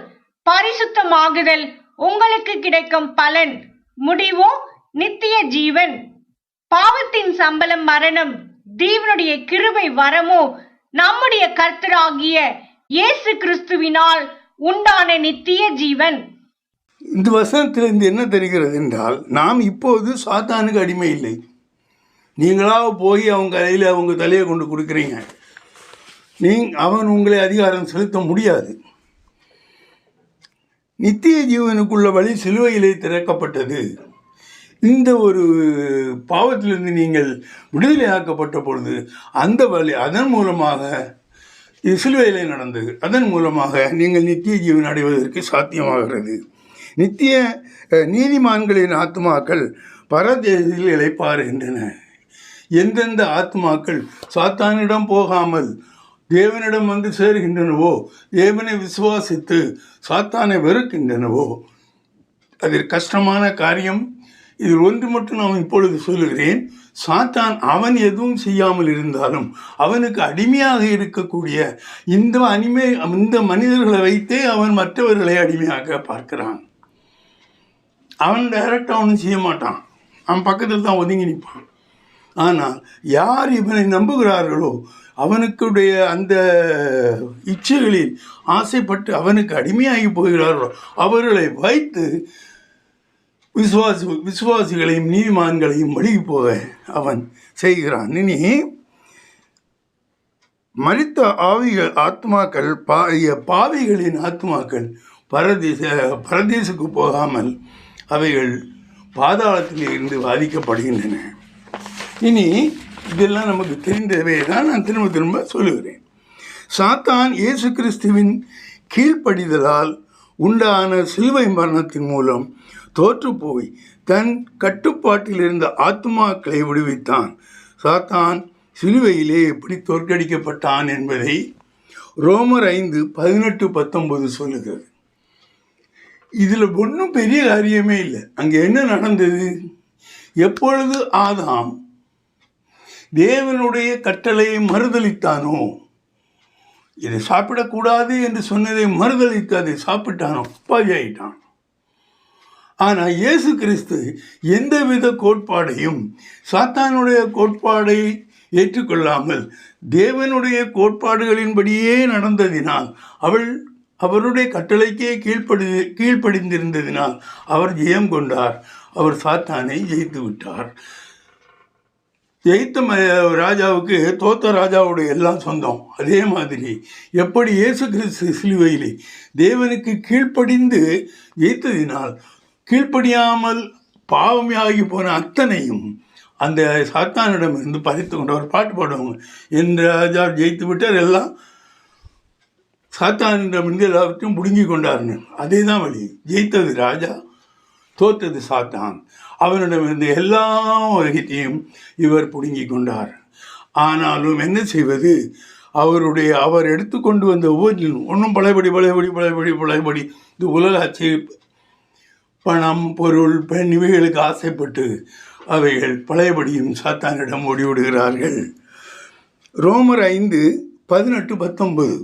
பரிசுத்தமாகுதல் உங்களுக்கு கிடைக்கும் பலன் முடிவோ நித்திய ஜீவன். பாவத்தின் சம்பளம் மரணம், தேவனுடைய கிருபை வரமோ நம்முடைய கர்த்தராகிய இயேசு கிறிஸ்துவினால் உண்டான நித்திய ஜீவன். இந்த வசனத்திலிருந்து என்ன தெரிகிறது என்றால், நாம் இப்போது சாத்தானுக்கு அடிமை இல்லை. நீங்களாக போய் அவங்க கையில் அவங்க தலையை கொண்டு கொடுக்குறீங்க. அவன் உங்களை அதிகாரம் செலுத்த முடியாது. நித்திய ஜீவனுக்குள்ள வழி சிலுவையிலே திறக்கப்பட்டது. இந்த ஒரு பாவத்திலிருந்து நீங்கள் விடுதலையாக்கப்பட்ட பொழுது அந்த வழி, அதன் மூலமாக இது சிலுவையிலே நடந்தது. அதன் மூலமாக நீங்கள் நித்திய ஜீவன் அடைவதற்கு சாத்தியமாகிறது. நித்திய நீதிமான்களின் ஆத்மாக்கள் பரதேசில் இளைப்பாறுகின்றன. எந்தெந்த ஆத்மாக்கள் சாத்தானிடம் போகாமல் தேவனிடம் வந்து சேருகின்றனவோ, தேவனை விசுவாசித்து சாத்தானை வெறுக்கின்றனவோ, அது கஷ்டமான காரியம். இதில் ஒன்று மட்டும் நான் இப்பொழுது சொல்லுகிறேன். சாத்தான் அவன் எதுவும் செய்யாமல் இருந்தாலும் அவனுக்கு அடிமையாக இருக்கக்கூடிய இந்த மனிதர்களை வைத்தே அவன் மற்றவர்களை அடிமையாக பார்க்கிறான். அவன் டைரக்டாக ஒன்றும் செய்ய மாட்டான், அவன் பக்கத்தில் தான் ஒதுங்கி நிற்பான். ஆனால் யார் இவனை நம்புகிறார்களோ, அவனுக்குடைய அந்த இச்சைகளில் ஆசைப்பட்டு அவனுக்கு அடிமையாகி போகிறார்களோ, அவர்களை வைத்து விசுவாசிகளையும் நீதிமான்களையும் வழி போக அவன் செய்கிறான். இனி மரித்த ஆத்மாக்கள் பாவிகளின் ஆத்மாக்கள் பரதேசுக்கு போகாமல் அவைகள் பாதாளத்தில் இருந்து பாதிக்கப்படுகின்றன. இனி இதெல்லாம் நமக்கு தெரிந்தவே தான் நான் திரும்ப சொல்லுகிறேன். சாத்தான் இயேசு கிறிஸ்துவின் கீழ்ப்படிதலால் உண்டான சிலுவை மரணத்தின் மூலம் தோற்று போய் தன் கட்டுப்பாட்டில் இருந்த ஆத்மாக்களை விடுவித்தான். சாத்தான் சிலுவையிலே எப்படி தோற்கடிக்கப்பட்டான் என்பதை ரோமர் 5:18-19 சொல்லுகிறது. இதில் ஒன்றும் பெரிய காரியமே இல்லை. அங்கே என்ன நடந்தது? எப்பொழுது ஆதாம் தேவனுடைய கட்டளையை மறுதலித்தானோ, இதை சாப்பிடக்கூடாது என்று சொன்னதை மறுதலித்து அதை சாப்பிட்டானோ, பாவியாயிட்டான். ஆனால் இயேசு கிறிஸ்து எந்தவித கோட்பாடையும் சாத்தானுடைய கோட்பாடை ஏற்றுக்கொள்ளாமல் தேவனுடைய கோட்பாடுகளின்படியே நடந்ததினால், அவருடைய கட்டளைக்கே கீழ்ப்படிந்திருந்ததினால் அவர் ஜெயம் கொண்டார். அவர் சாத்தானை ஜெயித்து விட்டார். ஜெயித்த ராஜாவுக்கு தோத்த ராஜாவுடைய எல்லாம் சொந்தம். அதே மாதிரி எப்படி இயேசு கிறிஸ்து சிலுவையிலே தேவனுக்கு கீழ்ப்படிந்து ஜெயித்ததினால் கீழ்ப்படியாமல் பாவமாகி போன அத்தனையும் அந்த சாத்தானிடமிருந்து பறித்து கொண்டு ஒரு பாட்டு பாடுவாங்க, என் ராஜா ஜெயித்து விட்டார், எல்லாம் சாத்தானிடமிருந்து எல்லாவற்றையும் பிடுங்கி கொண்டார்னு. அதே தான் வழி. ஜெயித்தது ராஜா, தோற்றது சாத்தான். அவனிடமிருந்து எல்லா வகையையும் இவர் பிடுங்கி கொண்டார். ஆனாலும் என்ன செய்வது? அவர் எடுத்துக்கொண்டு வந்த ஒவ்வொன்றிலும் ஒன்றும் பழையபடி இந்த உலகாட்சி, பணம், பொருள், பெண் இவைகளுக்கு ஆசைப்பட்டு அவைகள் பழையபடியும் சாத்தானிடம் ஓடிவிடுகிறார்கள். ரோமர் 5:18-19.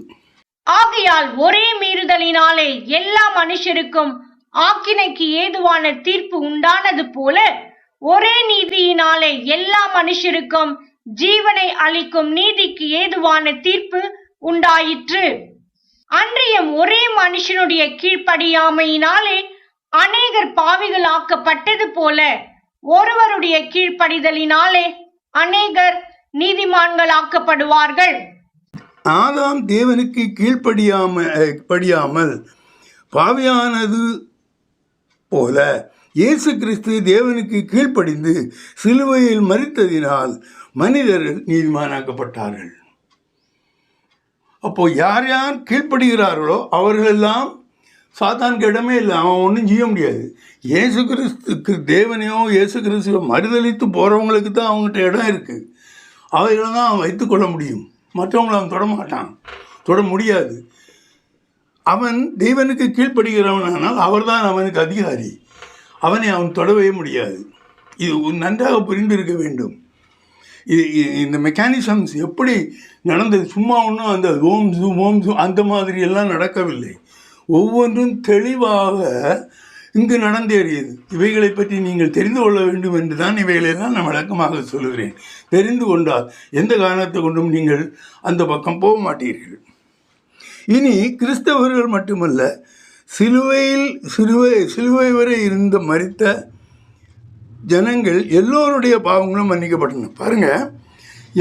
ஆகையால் ஒரே மீறுதலினாலே எல்லா மனுஷருக்கும் ஆக்கினைக்கு ஏதுவான தீர்ப்பு உண்டானது போல, ஒரே நீதியினாலே எல்லா மனுஷருக்கும் ஜீவனை அளிக்கும் நீதிக்கு ஏதுவான தீர்ப்பு உண்டாயிற்று. அன்றியும் ஒரே மனுஷனுடைய கீழ்ப்படியாமையினாலே அநேகர் பாவிகளாக்கப்பட்டது போல, ஒருவருடைய கீழ்ப்படிதலினாலே அநேகர் நீதிமான்களாக்கப்படுவார்கள். ஆதாம் தேவனுக்கு கீழ்ப்படியாமல் பாவியானது போல இயேசு கிறிஸ்து தேவனுக்கு கீழ்ப்படிந்து சிலுவையில் மரித்ததினால் மனிதர்கள் நீதிமானாக்கப்பட்டார்கள். அப்போ யார் யார் கீழ்ப்படுகிறார்களோ அவர்களெல்லாம் சாத்தானுக்கு இடமே இல்லை. அவன் ஒன்றும் செய்ய முடியாது. இயேசு கிறிஸ்துக்கு தேவனையோ இயேசு கிறிஸ்துவோ மறுதலித்து போகிறவங்களுக்கு தான் அவங்ககிட்ட இடம் இருக்குது. அவைகளை தான் அவன் வைத்துக்கொள்ள முடியும். மற்றவங்களை அவன் தொடமாட்டான், தொட முடியாது. அவன் தேவனுக்கு கீழ்ப்படுகிறவனானால் அவர்தான் அவனுக்கு அதிகாரி. அவனை அவன் தொடவே முடியாது. இது நன்றாக புரிந்திருக்க வேண்டும். இந்த மெக்கானிசம்ஸ் எப்படி நடந்தது, சும்மா ஒன்றும் அந்த ஓம் அந்த மாதிரி எல்லாம் நடக்கவில்லை. ஒவ்வொன்றும் தெளிவாக இங்கு நடந்தேறியது. இவைகளை பற்றி நீங்கள் தெரிந்து கொள்ள வேண்டும் என்று தான் இவைகளெல்லாம் நான் விளக்கமாக சொல்கிறேன். தெரிந்து கொண்டால் எந்த காரணத்தை கொண்டும் நீங்கள் அந்த பக்கம் போக மாட்டீர்கள். இனி கிறிஸ்தவர்கள் மட்டுமல்ல, சிலுவை வரை இருந்த மரித்த ஜனங்கள் எல்லோருடைய பாவங்களும் மன்னிக்கப்பட்டன. பாருங்க,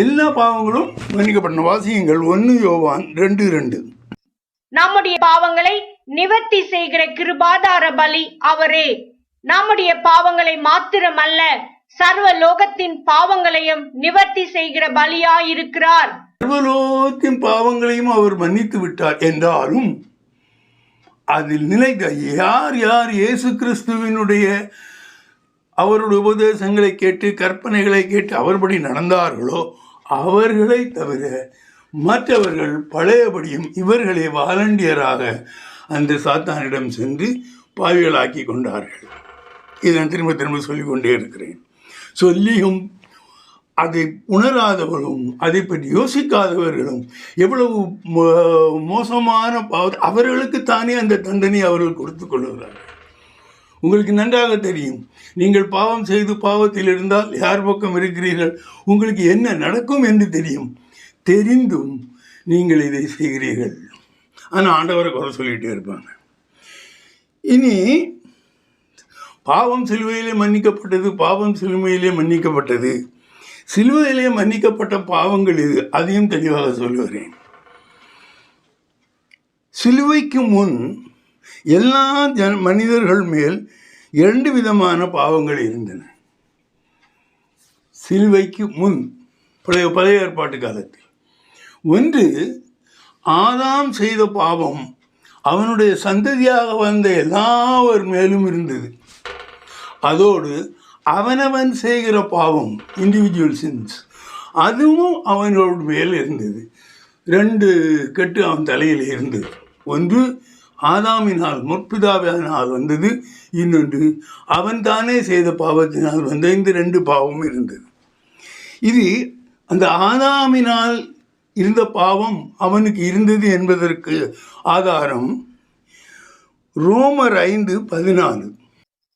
எல்லா பாவங்களும் மன்னிக்கப்பட்டன. வாசியுங்கள் 1 யோவான் 2:2. நம்முடைய பாவங்களை நிவர்த்தி செய்கிற கிருபாதார பலி அவரே. நம்முடைய பாவங்களை மாத்திரமல்ல, சர்வ லோகத்தின் பாவங்களையும் நிவர்த்தி செய்கிற பலியாயிருக்கிறார். சர்வலோகத்தின் பாவங்களையும் அவர் மன்னித்து விட்டார் என்றாலும் அதில் நிலைத்த யார் இயேசு கிறிஸ்துவினுடைய அவருடைய உபதேசங்களை கேட்டு கற்பனைகளை கேட்டு அவர்படி நடந்தார்களோ அவர்களை தவிர மற்றவர்கள் பழையபடியும் இவர்களே வாலண்டியராக அந்த சாத்தானிடம் சென்று பாவிகளாக்கி கொண்டார்கள். இதை நான் திரும்ப திரும்ப சொல்லிக்கொண்டே இருக்கிறேன். சொல்லியும் அதை உணராதவர்களும் அதை பற்றி யோசிக்காதவர்களும் எவ்வளவு மோசமான அவர்களுக்கு தானே அந்த தண்டனை அவர்கள் கொடுத்து கொள்கிறார்கள். உங்களுக்கு நன்றாக தெரியும், நீங்கள் பாவம் செய்து பாவத்தில் இருந்தால் யார் பக்கம் இருக்கிறீர்கள், உங்களுக்கு என்ன நடக்கும் என்று தெரிந்தும் நீங்கள் இதை செய்கிறீர்கள். ஆனால் ஆண்டவரை குறை சொல்லிகிட்டே இருப்பாங்க. இனி பாவம் சிலுவையிலே மன்னிக்கப்பட்டது, பாவம் சிலுவையிலே மன்னிக்கப்பட்டது. சிலுவையிலே மன்னிக்கப்பட்ட பாவங்கள் இது, அதையும் தெளிவாக சொல்லுகிறேன். சிலுவைக்கு முன் எல்லா மனிதர்கள் மேல் 2 விதமான பாவங்கள் இருந்தன. சிலுவைக்கு முன் பழைய ஏற்பாட்டு காலத்தில் ஒன்று, ஆதாம் செய்த பாவம் அவனுடைய சந்ததியாக வந்த எல்லாவர் மேலும் இருந்தது. அதோடு அவனவன் செய்கிற பாவம், இண்டிவிஜுவல் சின்ஸ், அதுவும் அவனோட மேல் இருந்தது. 2 கெட்டு அவன் தலையில் இருந்தது. ஒன்று ஆதாமினால் முற்பிதாவினால் வந்தது, இன்னொன்று அவன் தானே செய்த பாவத்தினால் வந்த இந்த 2 பாவமும் இருந்தது. இது அந்த ஆதாமினால் இருந்த பாவம் அவனுக்கு இருந்தது என்பதற்கு ஆதாரம் ரோமர் 5:14.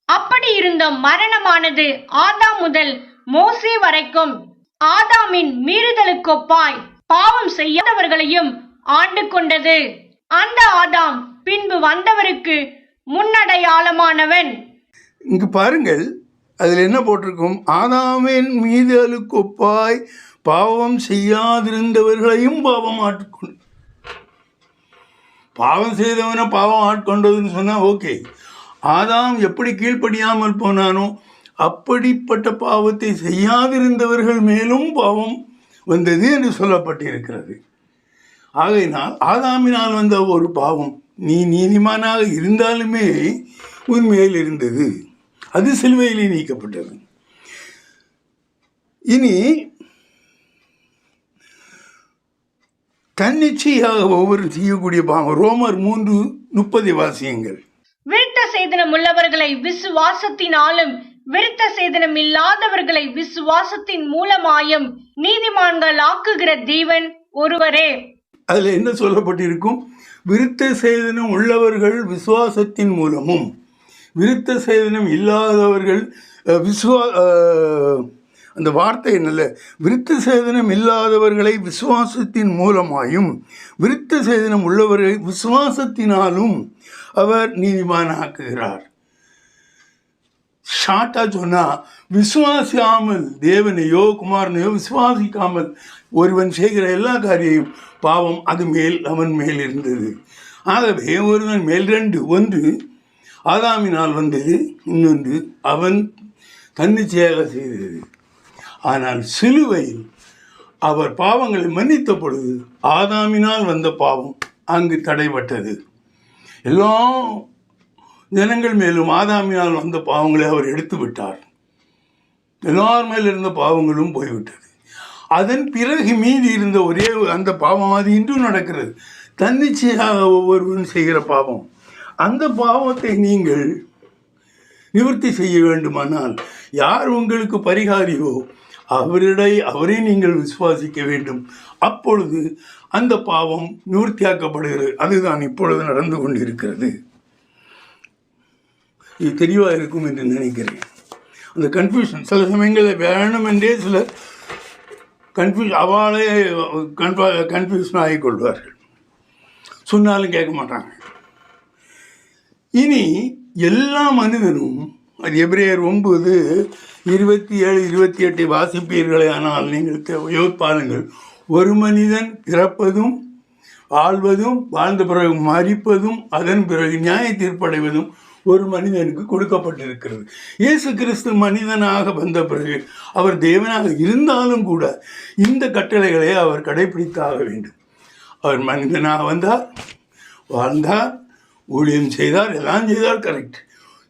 அப்படி இருந்த மரணமானது ஆதாம் முதல் மோசே வரைக்கும் ஆதாமின் மீறுதலுக்கொப்பாய் பாவம் செய்யாதவர்களையும் ஆண்டு கொண்டது. அந்த ஆதாம் பின்பு வந்தவருக்கு முன்னடையாளமானவன். இங்கு பாருங்கள், அதில் என்ன போட்டிருக்கும்? ஆதாமின் மீறுதலுக்கொப்பாய் பாவம் செய்யாதிருந்தவர்களையும் பாவம் செய்தவனை பாவம் ஆட்கொண்டதுன்னு சொன்னால் ஓகே. ஆதாம் எப்படி கீழ்ப்படியாமல் போனானோ அப்படிப்பட்ட பாவத்தை செய்யாதிருந்தவர்கள் மேலும் பாவம் வந்தது என்று சொல்லப்பட்டிருக்கிறது. ஆகையினால் ஆதாமினால் வந்த ஒரு பாவம் நீ நீதிமானாக இருந்தாலுமே உண்மையில் இருந்தது, அது சிலுவையிலே நீக்கப்பட்டது. இனி தன்னிச்சையாக ஒவ்வொரு செய்யக்கூடிய பாவம் ரோமர் 3:30 வாசியுங்கள். விருத்த சேதனம் உள்ளவர்களை விசுவாசத்தினாலும் விருத்த சேதனம் இல்லாதவர்களை விசுவாசத்தின் மூலமாயும் நீதிமான்கள் ஆக்குகிற தேவன் ஒருவரே. அதில் என்ன சொல்லப்பட்டிருக்கும்? விருத்த சேதனம் உள்ளவர்கள் விசுவாசத்தின் மூலமும் விருத்த சேதனம் இல்லாதவர்கள் அந்த வார்த்தை என்னல்ல, விருத்த சேதனம் இல்லாதவர்களை விசுவாசத்தின் மூலமாயும் விருத்த சேதனம் உள்ளவர்களை விசுவாசத்தினாலும் அவர் நீதிமானாக்குகிறார். ஷார்ட்டாக சொன்னால், விசுவாசியாமல் தேவனையோ குமாரனையோ விசுவாசிக்காமல் ஒருவன் செய்கிற எல்லா காரியம் பாவம் அது அவன் மேல் இருந்தது. ஆகவே ஒருவன் மேல் 2, ஒன்று ஆதாமினால் வந்தது, இன்னொன்று அவன் தன்னிச்சையாக செய்தது. ஆனால் சிலுவையில் அவர் பாவங்களை மன்னித்த பொழுது ஆதாமினால் வந்த பாவம் அங்கு தடைபட்டது. எல்லா ஜனங்கள் மேலும் ஆதாமினால் வந்த பாவங்களை அவர் எடுத்து விட்டார். எல்லார் மேல் இருந்த பாவங்களும் போய்விட்டது. அதன் பிறகு மீதி இருந்த ஒரே அந்த பாவம் அது இன்றும் நடக்கிறது. தன்னிச்சையாக ஒவ்வொருவரும் செய்கிற பாவம். அந்த பாவத்தை நீங்கள் நிவர்த்தி செய்ய வேண்டுமானால் யார் உங்களுக்கு பரிகாரியோ அவரை நீங்கள் விசுவாசிக்க வேண்டும். அப்பொழுது அந்த பாவம் நிவர்த்தியாக்கப்படுகிறது. அதுதான் இப்பொழுது நடந்து கொண்டிருக்கிறது. இது தெளிவாக இருக்கும் என்று நினைக்கிறேன். அந்த கன்ஃபியூஷன் சில சமயங்களில் வேணும் என்றே சிலர் அவளே கன்ஃபியூஷன் ஆகிக்கொள்வார்கள். சொன்னாலும் கேட்க மாட்டாங்க. இனி எல்லா மனிதனும், அது எபிரேயர் 9:27-28 வாசிப்பீர்களே ஆனால் நீங்கள் யோசிப்பாருங்கள். ஒரு மனிதன் பிறப்பதும் ஆள்வதும் வாழ்ந்த பிறகு மரிப்பதும் அதன் பிறகு நியாய தீர்ப்படைவதும் ஒரு மனிதனுக்கு கொடுக்கப்பட்டிருக்கிறது. இயேசு கிறிஸ்து மனிதனாக வந்த பிறகு அவர் தேவனாக இருந்தாலும் கூட இந்த கட்டளைகளை அவர் கடைபிடித்தாக வேண்டும். அவர் மனிதனாக வந்தார், வாழ்ந்தார், ஊழியம் செய்தார், எல்லாம் செய்தார், கரெக்ட்.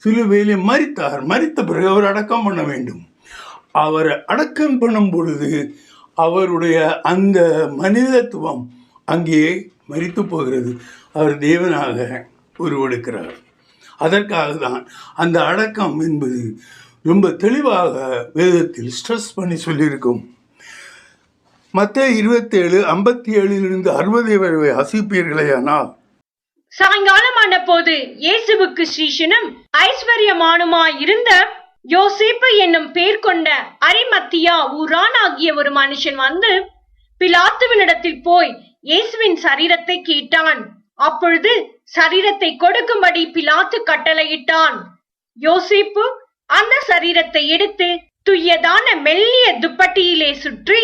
சிலுவையிலே மரித்தார். மரித்த பிறகு அவர் அடக்கம் பண்ண வேண்டும். அவர் அடக்கம் பண்ணும் பொழுது அவருடைய அந்த மனிதத்துவம் அங்கே மரித்து போகிறது. அவர் தேவனாக உருவெடுக்கிறார். அதற்காக தான் அந்த அடக்கம் என்பது ரொம்ப தெளிவாக வேதத்தில் ஸ்ட்ரெஸ் பண்ணி சொல்லியிருக்கும். மத்தேயு 27:57-60 வரை வாசிப்பீர்களேயானால், சாயங்காலமான போது இயேசுவுக்கு ஸ்ரீஷனும் ஐஸ்வர்யமானுமாய் இருந்த யோசேப்பு என்னும் பேர் கொண்ட அரிமத்தியா ஊரானாகிய ஒரு மனுஷன் வந்து பிலாத்துவினிடத்தில் போய் இயேசுவின் சரீரத்தை கேட்டான். அப்பொழுது சரீரத்தை கொடுக்கும்படி பிலாத்து கட்டளையிட்டான். யோசேப்பு அந்த சரீரத்தை எடுத்து துய்யதான மெல்லிய துப்பட்டியிலே சுற்றி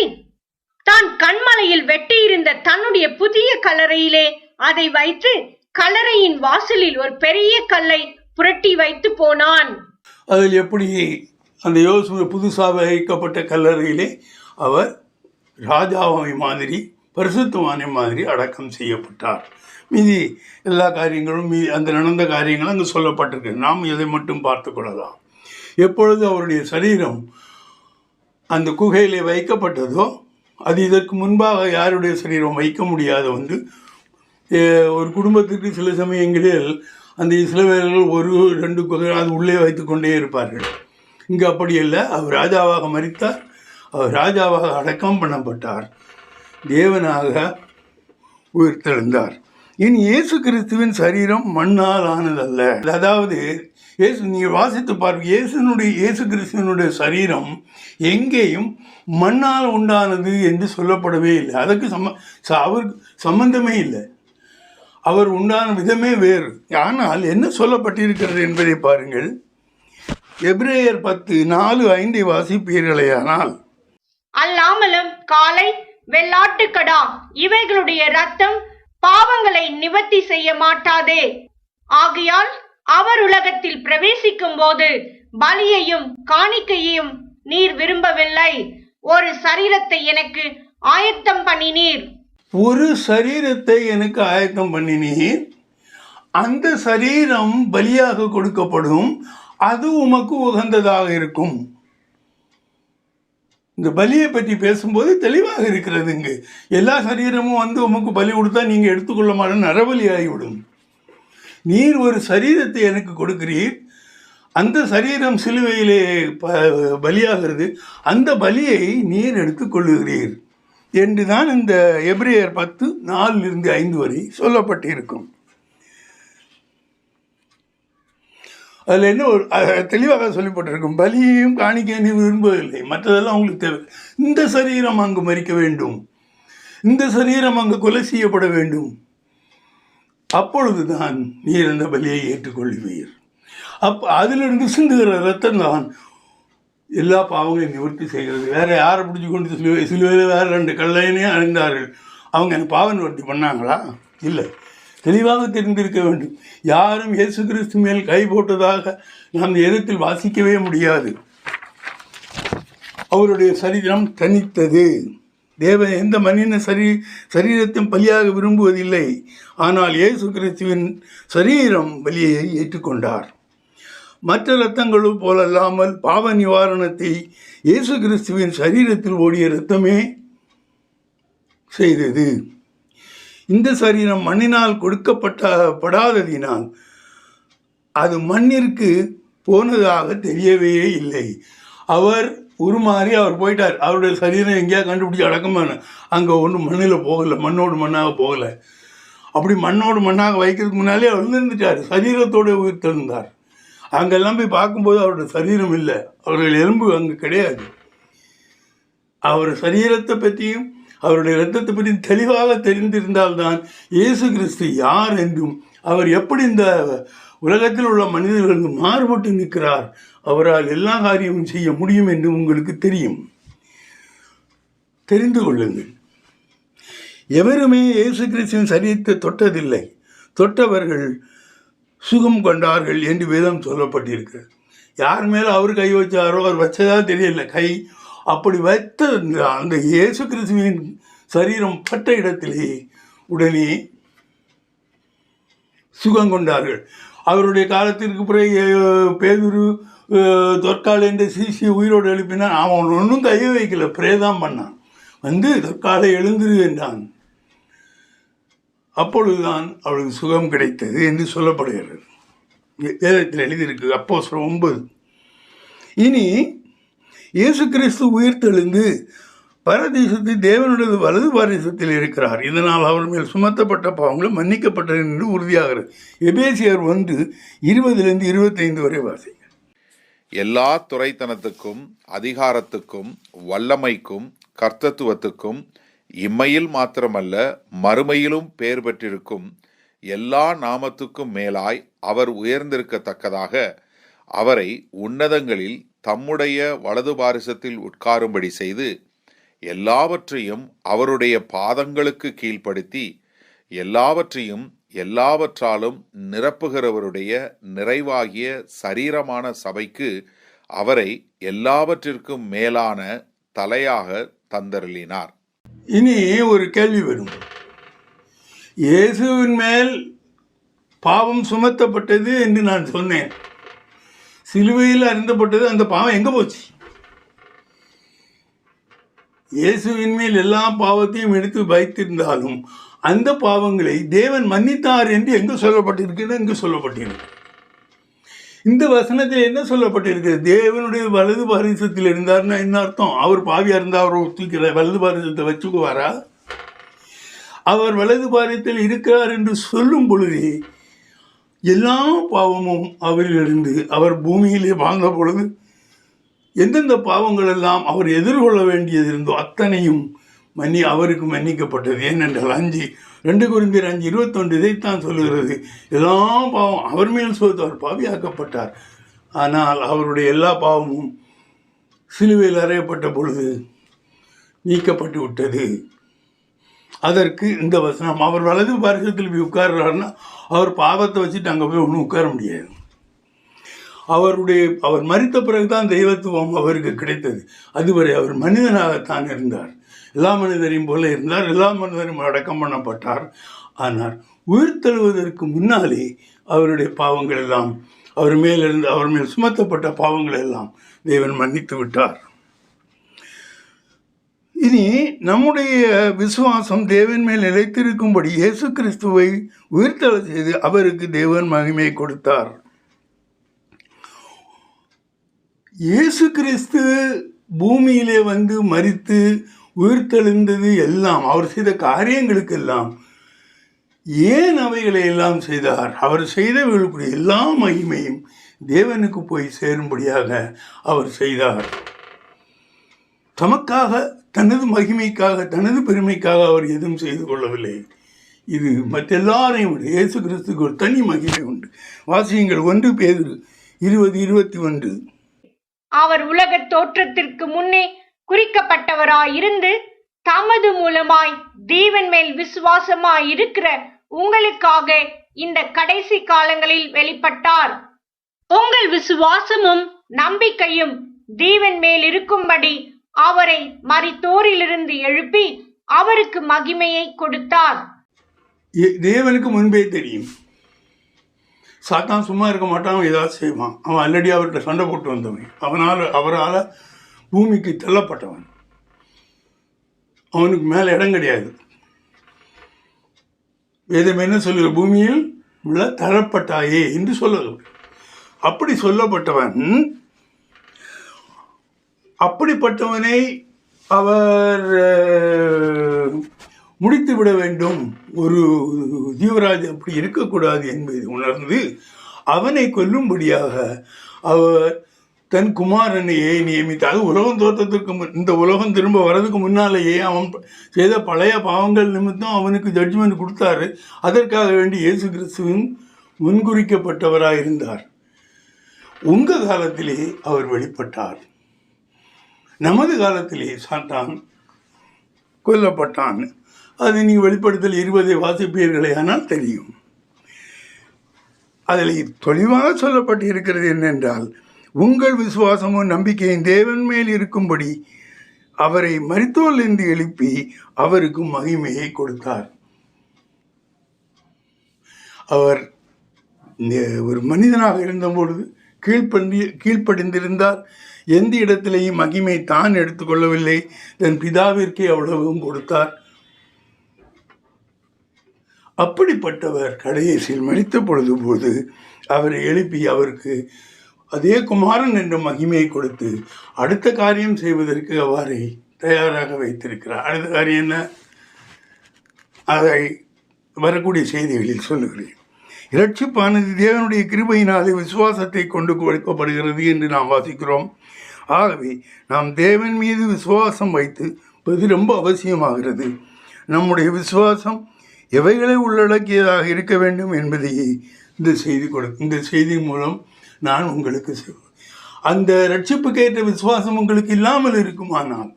தான் கண்மலையில் வெட்டியிருந்த தன்னுடைய புதிய கல்லறையிலே அதை வைத்து கல்லறையின் வாசலில் ஒரு பெரிய கல்லை புரட்டி வைத்து போனான். அதில் எப்படி அந்த யோசுவ புதுசாக வைக்கப்பட்ட கல்லறையிலே அவர் ராஜாவை மாதிரி பரிசுத்தவானை மாதிரி அடக்கம் செய்யப்பட்டார். மீதி எல்லா காரியங்களும் அந்த நடந்த காரியங்களும் அங்கே சொல்லப்பட்டிருக்கு. நாம் இதை மட்டும் பார்த்து கொள்ளலாம். எப்பொழுது அவருடைய சரீரம் அந்த குகையிலே வைக்கப்பட்டதோ, அது இதற்கு முன்பாக யாருடைய சரீரம் வைக்க முடியாத வந்து ஒரு குடும்பத்துக்கு சில சமயங்களில் அந்த இஸ்ரவேலர்கள் 1-2 குகை அது உள்ளே வைத்து கொண்டே இருப்பார்கள். இங்கே அப்படி இல்லை. அவர் ராஜாவாக மரித்தார், அவர் ராஜாவாக அடக்கம் பண்ணப்பட்டார், தேவனாக உயிர்த்தெழுந்தார். இனி இயேசு கிறிஸ்துவின் சரீரம் மண்ணால் ஆனதல்ல. அதாவது நீங்கள் வாசித்து பாருங்கள், இயேசு கிறிஸ்துவனுடைய சரீரம் எங்கேயும் மண்ணால் உண்டானது என்று சொல்லப்படவே இல்லை. அதுக்கு அவருக்கு சம்பந்தமே இல்லை. அவர் உண்டான விதமே வேறு. ஆனால் என்ன சொல்லப்பட்டிருக்கிறது என்பதை பாருங்கள். எபிரேயர் 10:4-5 வாசிப்பீர்களேயானால், அல்லாமலும் காளை, வெள்ளாட்டுக்கடா இவைகளுடைய இரத்தம் பாவங்களை நிவர்த்தி செய்ய மாட்டாதே. ஆகையால் அவர் உலகத்தில் பிரவேசிக்கும் போது பலியையும் காணிக்கையையும் நீர் விரும்பவில்லை. ஒரு சரீரத்தை எனக்கு ஆயத்தம் பண்ணினீர். ஒரு சரீரத்தை எனக்கு ஆயத்தம் பண்ணினீர். அந்த சரீரம் பலியாக கொடுக்கப்படும். அது உமக்கு உகந்ததாக இருக்கும். இந்த பலியை பற்றி பேசும்போது தெளிவாக இருக்கிறது. இங்கு எல்லா சரீரமும் வந்து உமக்கு பலி கொடுத்தா நீங்கள் எடுத்துக்கொள்ள மாட்டேன், நரபலி ஆகிவிடும். நீர் ஒரு சரீரத்தை எனக்கு கொடுக்கிறீர். அந்த சரீரம் சிலுவையிலே பலியாகிறது. அந்த பலியை நீர் எடுத்துக்கொள்ளுகிறீர் என்று தான் இந்த எபிரேயர் 10:4-5 வரை சொல்லப்பட்டிருக்கும். அதில் என்ன ஒரு தெளிவாக சொல்லப்பட்டிருக்கும், பலியையும் காணிக்கையும் நீ விரும்பவில்லை, மற்றதெல்லாம் உங்களுக்கு தேவை. இந்த சரீரம் அங்கு மரிக்க வேண்டும், இந்த சரீரம் அங்கு கொலை செய்யப்பட வேண்டும். அப்பொழுதுதான் நீர் அந்த பலியை ஏற்றுக்கொள்வீர். அதிலிருந்து சிந்துகிற ரத்தம் தான் எல்லா பாவங்களையும் நிவர்த்தி செய்கிறது. வேறு யாரை பிடிச்சி கொண்டு சிலுவையில் வேறு 2 கல்லைனே அணிந்தார்கள். அவங்க எனக்கு பாவ நிவர்த்தி பண்ணாங்களா? இல்லை. தெளிவாக தெரிந்திருக்க வேண்டும். யாரும் இயேசு கிறிஸ்து மேல் கை போட்டதாக நாம் எதத்தில் வாசிக்கவே முடியாது. அவருடைய சரீரம் தனித்தது. தேவன் எந்த மனித சரீரத்தையும் பலியாக விரும்புவதில்லை. ஆனால் இயேசு கிறிஸ்துவின் சரீரம் பலியை ஏற்றுக்கொண்டார். மற்ற இரத்தங்களும் போலல்லாமல் பாவ நிவாரணத்தை இயேசு கிறிஸ்துவின் சரீரத்தில் ஓடிய இரத்தமே செய்தது. இந்த சரீரம் மண்ணினால் படாததினால் அது மண்ணிற்கு போனதாக தெரியவே இல்லை. அவர் உருமாறி அவர் போயிட்டார். அவருடைய சரீரம் எங்கேயா கண்டுபிடிச்சி அடக்கமான அங்கே ஒன்றும் மண்ணில் போகலை, மண்ணோடு மண்ணாக போகலை. அப்படி மண்ணோடு மண்ணாக வைக்கிறதுக்கு முன்னாலே அவர் இருந்துட்டார், சரீரத்தோடு உயிர்த்தெழுந்தார். அங்கெல்லாம் போய் பார்க்கும்போது அவருடைய சரீரம் இல்லை, அவர்கள் எலும்பு அங்கே கிடையாது. அவர் சரீரத்தை பற்றியும் அவருடைய இரத்தத்தை பற்றியும் தெளிவாக தெரிந்திருந்தால்தான் இயேசு கிறிஸ்து யார் என்றும் அவர் எப்படி இந்த உலகத்தில் உள்ள மனிதர்களுக்கு மாறுபட்டு நிற்கிறார், அவரால் எல்லா காரியமும் செய்ய முடியும் என்று உங்களுக்கு தெரியும். தெரிந்து கொள்ளுங்கள். எவருமே இயேசு கிறிஸ்துவின் சரீரத்தை தொட்டதில்லை, தொட்டவர்கள் சுகம் கொண்டார்கள் என்று வேதம் சொல்லப்பட்டிருக்கிறது. யார் மேலே அவர் கை வச்சாரோ, அவர் வச்சதா தெரியல, கை அப்படி வைத்த அந்த இயேசு கிறிஸ்துவின் சரீரம் பட்ட இடத்திலே உடனே சுகம் கொண்டார்கள். அவருடைய காலத்திற்கு பிறகு பேதுரு தொற்கால என்ற சிசி உயிரோடு எழுப்பினான். அவன் ஒன்றும் கையை வைக்கல, பிரேதான் பண்ணான். வந்து தொற்காலை எழுந்திரு என்றான். அப்பொழுதுதான் அவளுக்கு சுகம் கிடைத்தது என்று சொல்லப்படுகிறது. வேதத்தில் எழுதியிருக்கு, அப்போஸ்தலர் 9. இனி இயேசு கிறிஸ்து உயிர்த்தெழுந்து பரதேசத்தில் தேவனுடைய வலது பாரதேசத்தில் இருக்கிறார். இதனால் அவர் மேல் சுமத்தப்பட்ட பாவங்களும் மன்னிக்கப்பட்டது என்று உறுதியாகிறது. எபேசியர் 1:20-25 வரை வாசிங்க. எல்லா துரைத்தனத்துக்கும் அதிகாரத்துக்கும் வல்லமைக்கும் கர்த்தத்துவத்துக்கும் இம்மையில் மாத்திரமல்ல மறுமையிலும் பெயர் பெற்றிருக்கும் எல்லா நாமத்துக்கும் மேலாய் அவர் உயர்ந்திருக்கத்தக்கதாக அவரை உன்னதங்களில் தம்முடைய வலது பாரிசத்தில் உட்காரும்படி செய்து எல்லாவற்றையும் அவருடைய பாதங்களுக்கு கீழ்ப்படுத்தி எல்லாவற்றையும் எல்லாவற்றாலும் நிரப்புகிறவருடைய நிறைவாகிய சரீரமான சபைக்கு அவரை எல்லாவற்றிற்கும் மேலான தலையாக தந்தருளினார். இனி ஒரு கேள்வி வரும். இயேசுவின் மேல் பாவம் சுமத்தப்பட்டது என்று நான் சொன்னேன், சிலுவையில் அருந்தப்பட்டது, அந்த பாவம் எங்கே போச்சு? இயேசுவின் மேல் எல்லா பாவத்தையும் எடுத்து வைத்திருந்தாலும் அந்த பாவங்களை தேவன் மன்னித்தார் என்று எங்கே சொல்லப்பட்டிருக்கிறது? எங்கே சொல்லப்பட்டிருக்கு? இந்த வசனத்தில் என்ன சொல்லப்பட்டிருக்கு? தேவனுடைய வலது பாரிசத்தில் இருந்தார்னா என்ன அர்த்தம்? அவர் பாவியா இருந்தால் அவர் ஒத்துக்கிற வலது பாரிசத்தை வச்சுக்குவாரா? அவர் வலது பாரிசத்தில் இருக்கிறார் என்று சொல்லும் பொழுதே எல்லா பாவமும் அவரிலிருந்து, அவர் பூமியிலே வாழ்ந்த பொழுது எந்தெந்த பாவங்கள் எல்லாம் அவர் எதிர்கொள்ள வேண்டியது இருந்தோ அத்தனையும் அவருக்கு மன்னிக்கப்பட்டது. ஏனென்றால் 2 கொரிந்தியர் 5:21 இதைத்தான் சொல்லுகிறது. எல்லா பாவம் அவர் மேல் சொல்லிட்டு அவர் பாவியாக்கப்பட்டார். ஆனால் அவருடைய எல்லா பாவமும் சிலுவையில் அறையப்பட்ட பொழுது நீக்கப்பட்டு விட்டது. அதற்கு இந்த வசனம், அவர் வலது பாரிசத்தில் போய் உட்கார்றாருன்னா அவர் பாவத்தை வச்சுட்டு அங்கே போய் ஒன்றும் உட்கார முடியாது. அவர் மரித்த பிறகுதான் தெய்வத்துவம் அவருக்கு கிடைத்தது. அதுவரை அவர் மனிதனாகத்தான் இருந்தார், எல்லா மனிதரையும் போல இருந்தார், எல்லா மனிதரும் அடக்கம் பண்ணப்பட்டார். ஆனால் உயிர்த்தெழுவதற்கு முன்னாலே அவருடைய பாவங்கள் எல்லாம், அவர் மேல் சுமத்தப்பட்ட பாவங்கள் எல்லாம் தேவன் மன்னித்து விட்டார். இனி நம்முடைய விசுவாசம் தேவன் மேல் நிலைத்திருக்கும்படி இயேசு கிறிஸ்துவை உயிர்த்தெழ செய்து அவருக்கு தேவன் மகிமை கொடுத்தார். இயேசு கிறிஸ்து பூமியிலே வந்து மரித்து உயிர்த்தெழுந்தது எல்லாம், அவர் செய்த காரியங்களுக்கெல்லாம் ஏன் அவைகளை எல்லாம் செய்தார்? அவர் செய்தவர்களுக்குரிய எல்லா மகிமையும் தேவனுக்கு போய் சேரும்படியாக அவர் செய்தார். தமக்காக, தனது மகிமைக்காக, தனது பெருமைக்காக அவர் எதுவும் செய்து கொள்ளவில்லை. இது மற்றெல்லாரையும் விட இயேசு கிறிஸ்துக்கு ஒரு தனி மகிமை உண்டு. வாசியுங்கள் 1 பேதுரு 20:21. அவர் உலக தோற்றத்திற்கு முன்னே குறிக்கப்பட்டவராயிருந்து தமது மூலமாய் தேவன் மேல் விசுவாசமாய் இருக்கிற உங்களுக்காக இந்த கடைசி காலங்களில் வெளிப்பட்டார். உங்கள் விசுவாசமும் நம்பிக்கையும் தேவன் மேல் இருக்கும்படி அவரை மரித்தோரிலிருந்து எழுப்பி அவருக்கு மகிமையை கொடுத்தார். தேவனுக்கு முன்பே தெரியும், சாத்தான் சும்மா இருக்க மாட்டான், ஏதாவது செய்வான். அவன் ஆல்ரெடி அவர்கிட்ட சண்டை போட்டு வந்தவன், அவரால் பூமிக்கு தள்ளப்பட்டவன், அவனுக்கு மேலே இடம் கிடையாது. வேதம் என்ன சொல்லுகிற, பூமியில் உள்ள தரப்பட்டாயே என்று சொல்லுகிறது. அப்படி சொல்லப்பட்டவன், அப்படிப்பட்டவனை அவர் முடித்து விட வேண்டும். ஒரு ஜீவராஜ் அப்படி இருக்கக்கூடாது என்பதை உணர்ந்து அவனை கொல்லும்படியாக அவர் தன் குமாரனையே நியமித்தார். உலகம் தோற்றத்திற்கு இந்த உலகம் திரும்ப வர்றதுக்கு முன்னாலேயே அவன் செய்த பழைய பாவங்கள் நிமித்தம் அவனுக்கு ஜட்ஜ்மெண்ட் கொடுத்தாரு. அதற்காக வேண்டி இயேசு கிறிஸ்துவின் முன்குறிக்கப்பட்டவராக இருந்தார். உங்கள் காலத்திலே அவர் வெளிப்பட்டார். நமது காலத்திலே சாத்தான் கொல்லப்பட்டான். அது நீங்கள் வெளிப்படுத்தல் 20 வாசிப்பீர்களே ஆனால் தெரியும். அதில் தெளிவாக சொல்லப்பட்டு இருக்கிறது என்னென்றால், உங்கள் விசுவாசமும் நம்பிக்கையும் தேவன் மேல் இருக்கும்படி அவரை மரித்தோரிலிருந்து எழுப்பி அவருக்கு மகிமையை கொடுத்தார். அவர் ஒரு மனிதனாக இருந்தபொழுது கீழ்ப்படிந்திருந்தார். எந்த இடத்திலேயும் மகிமை தான் எடுத்துக்கொள்ளவில்லை. தன் பிதாவிற்கே அவ்வளவும் கொடுத்தார். அப்படிப்பட்டவர் கடைசியில் மரித்த பொழுது அவரை எழுப்பி அவருக்கு அதே குமாரன் என்ற மகிமையை கொடுத்து அடுத்த காரியம் செய்வதற்கு அவரை தயாராக வைத்திருக்கிறார். அடுத்த காரியம் என்ன? அதை வரக்கூடிய செய்திகளில் சொல்லுகிறேன். இரட்சிப்பானது தேவனுடைய கிருபையினாலே விசுவாசத்தை கொண்டு கொடுக்கப்படுகிறது என்று நாம் வாசிக்கிறோம். ஆகவே நாம் தேவன் மீது விசுவாசம் வைத்து ரொம்ப அவசியமாகிறது. நம்முடைய விசுவாசம் எவைகளை உள்ளடக்கியதாக இருக்க வேண்டும் என்பதையே இந்த செய்தி மூலம் நான் உங்களுக்கு அந்த ரட்சிப்புக்கேற்ற விசுவாசம் உங்களுக்கு இல்லாமல் இருக்குமானால்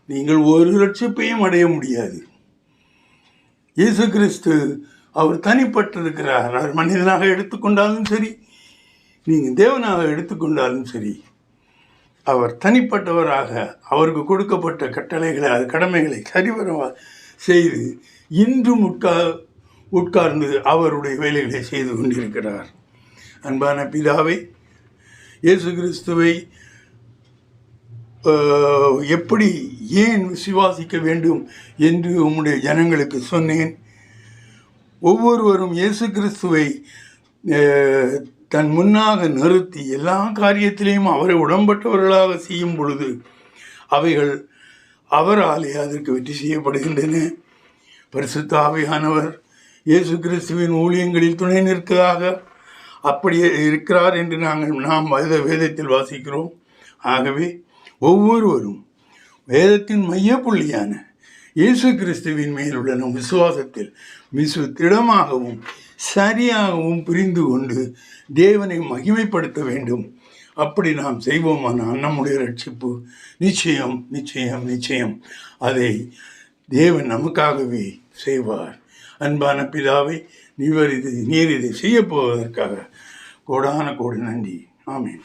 நீங்கள் ஒரு ரட்சிப்பையும் அடைய முடியாது. இயேசு கிறிஸ்து அவர் தனிப்பட்டிருக்கிறார். அவர் மனிதனாக எடுத்துக்கொண்டாலும் சரி, நீங்கள் தேவனாக எடுத்துக்கொண்டாலும் சரி, அவர் தனிப்பட்டவராக அவருக்கு கொடுக்கப்பட்ட கட்டளைகளை கடமைகளை சரிவர செய்து இன்றும் உட்கார்ந்து அவருடைய வேலைகளை செய்து கொண்டிருக்கிறார். அன்பான பிதாவை, இயேசு கிறிஸ்துவை எப்படி ஏன் விசுவாசிக்க வேண்டும் என்று உம்முடைய ஜனங்களுக்கு சொன்னேன். ஒவ்வொருவரும் இயேசு கிறிஸ்துவை தன் முன்னாக நிறுத்தி எல்லா காரியத்திலையும் அவரை உடன்பட்டவர்களாக செய்யும் பொழுது அவைகள் அவராலே அதற்கு வெற்றி செய்யப்படுகின்றன. பரிசுத்த ஆவியானவர் இயேசு கிறிஸ்துவின் ஊழியங்களில் துணை நிற்கிறதாக அப்படியே இருக்கிறார் என்று நாம் வேதத்தில் வாசிக்கிறோம். ஆகவே ஒவ்வொருவரும் வேதத்தின் மையப்புள்ளியான இயேசு கிறிஸ்துவின் மேலுள்ள நம் விசுவாசத்தில் திடமாகவும் சரியாகவும் புரிந்து கொண்டு தேவனை மகிமைப்படுத்த வேண்டும். அப்படி நாம் செய்வோமானால் நம்முடைய ரட்சிப்பு நிச்சயம் நிச்சயம் நிச்சயம் அதை தேவன் நமக்காகவே செய்வார். அன்பான பிதாவை, நீர் இதை செய்ய போவதற்காக கோடான கோடி நன்றி. ஆமென்.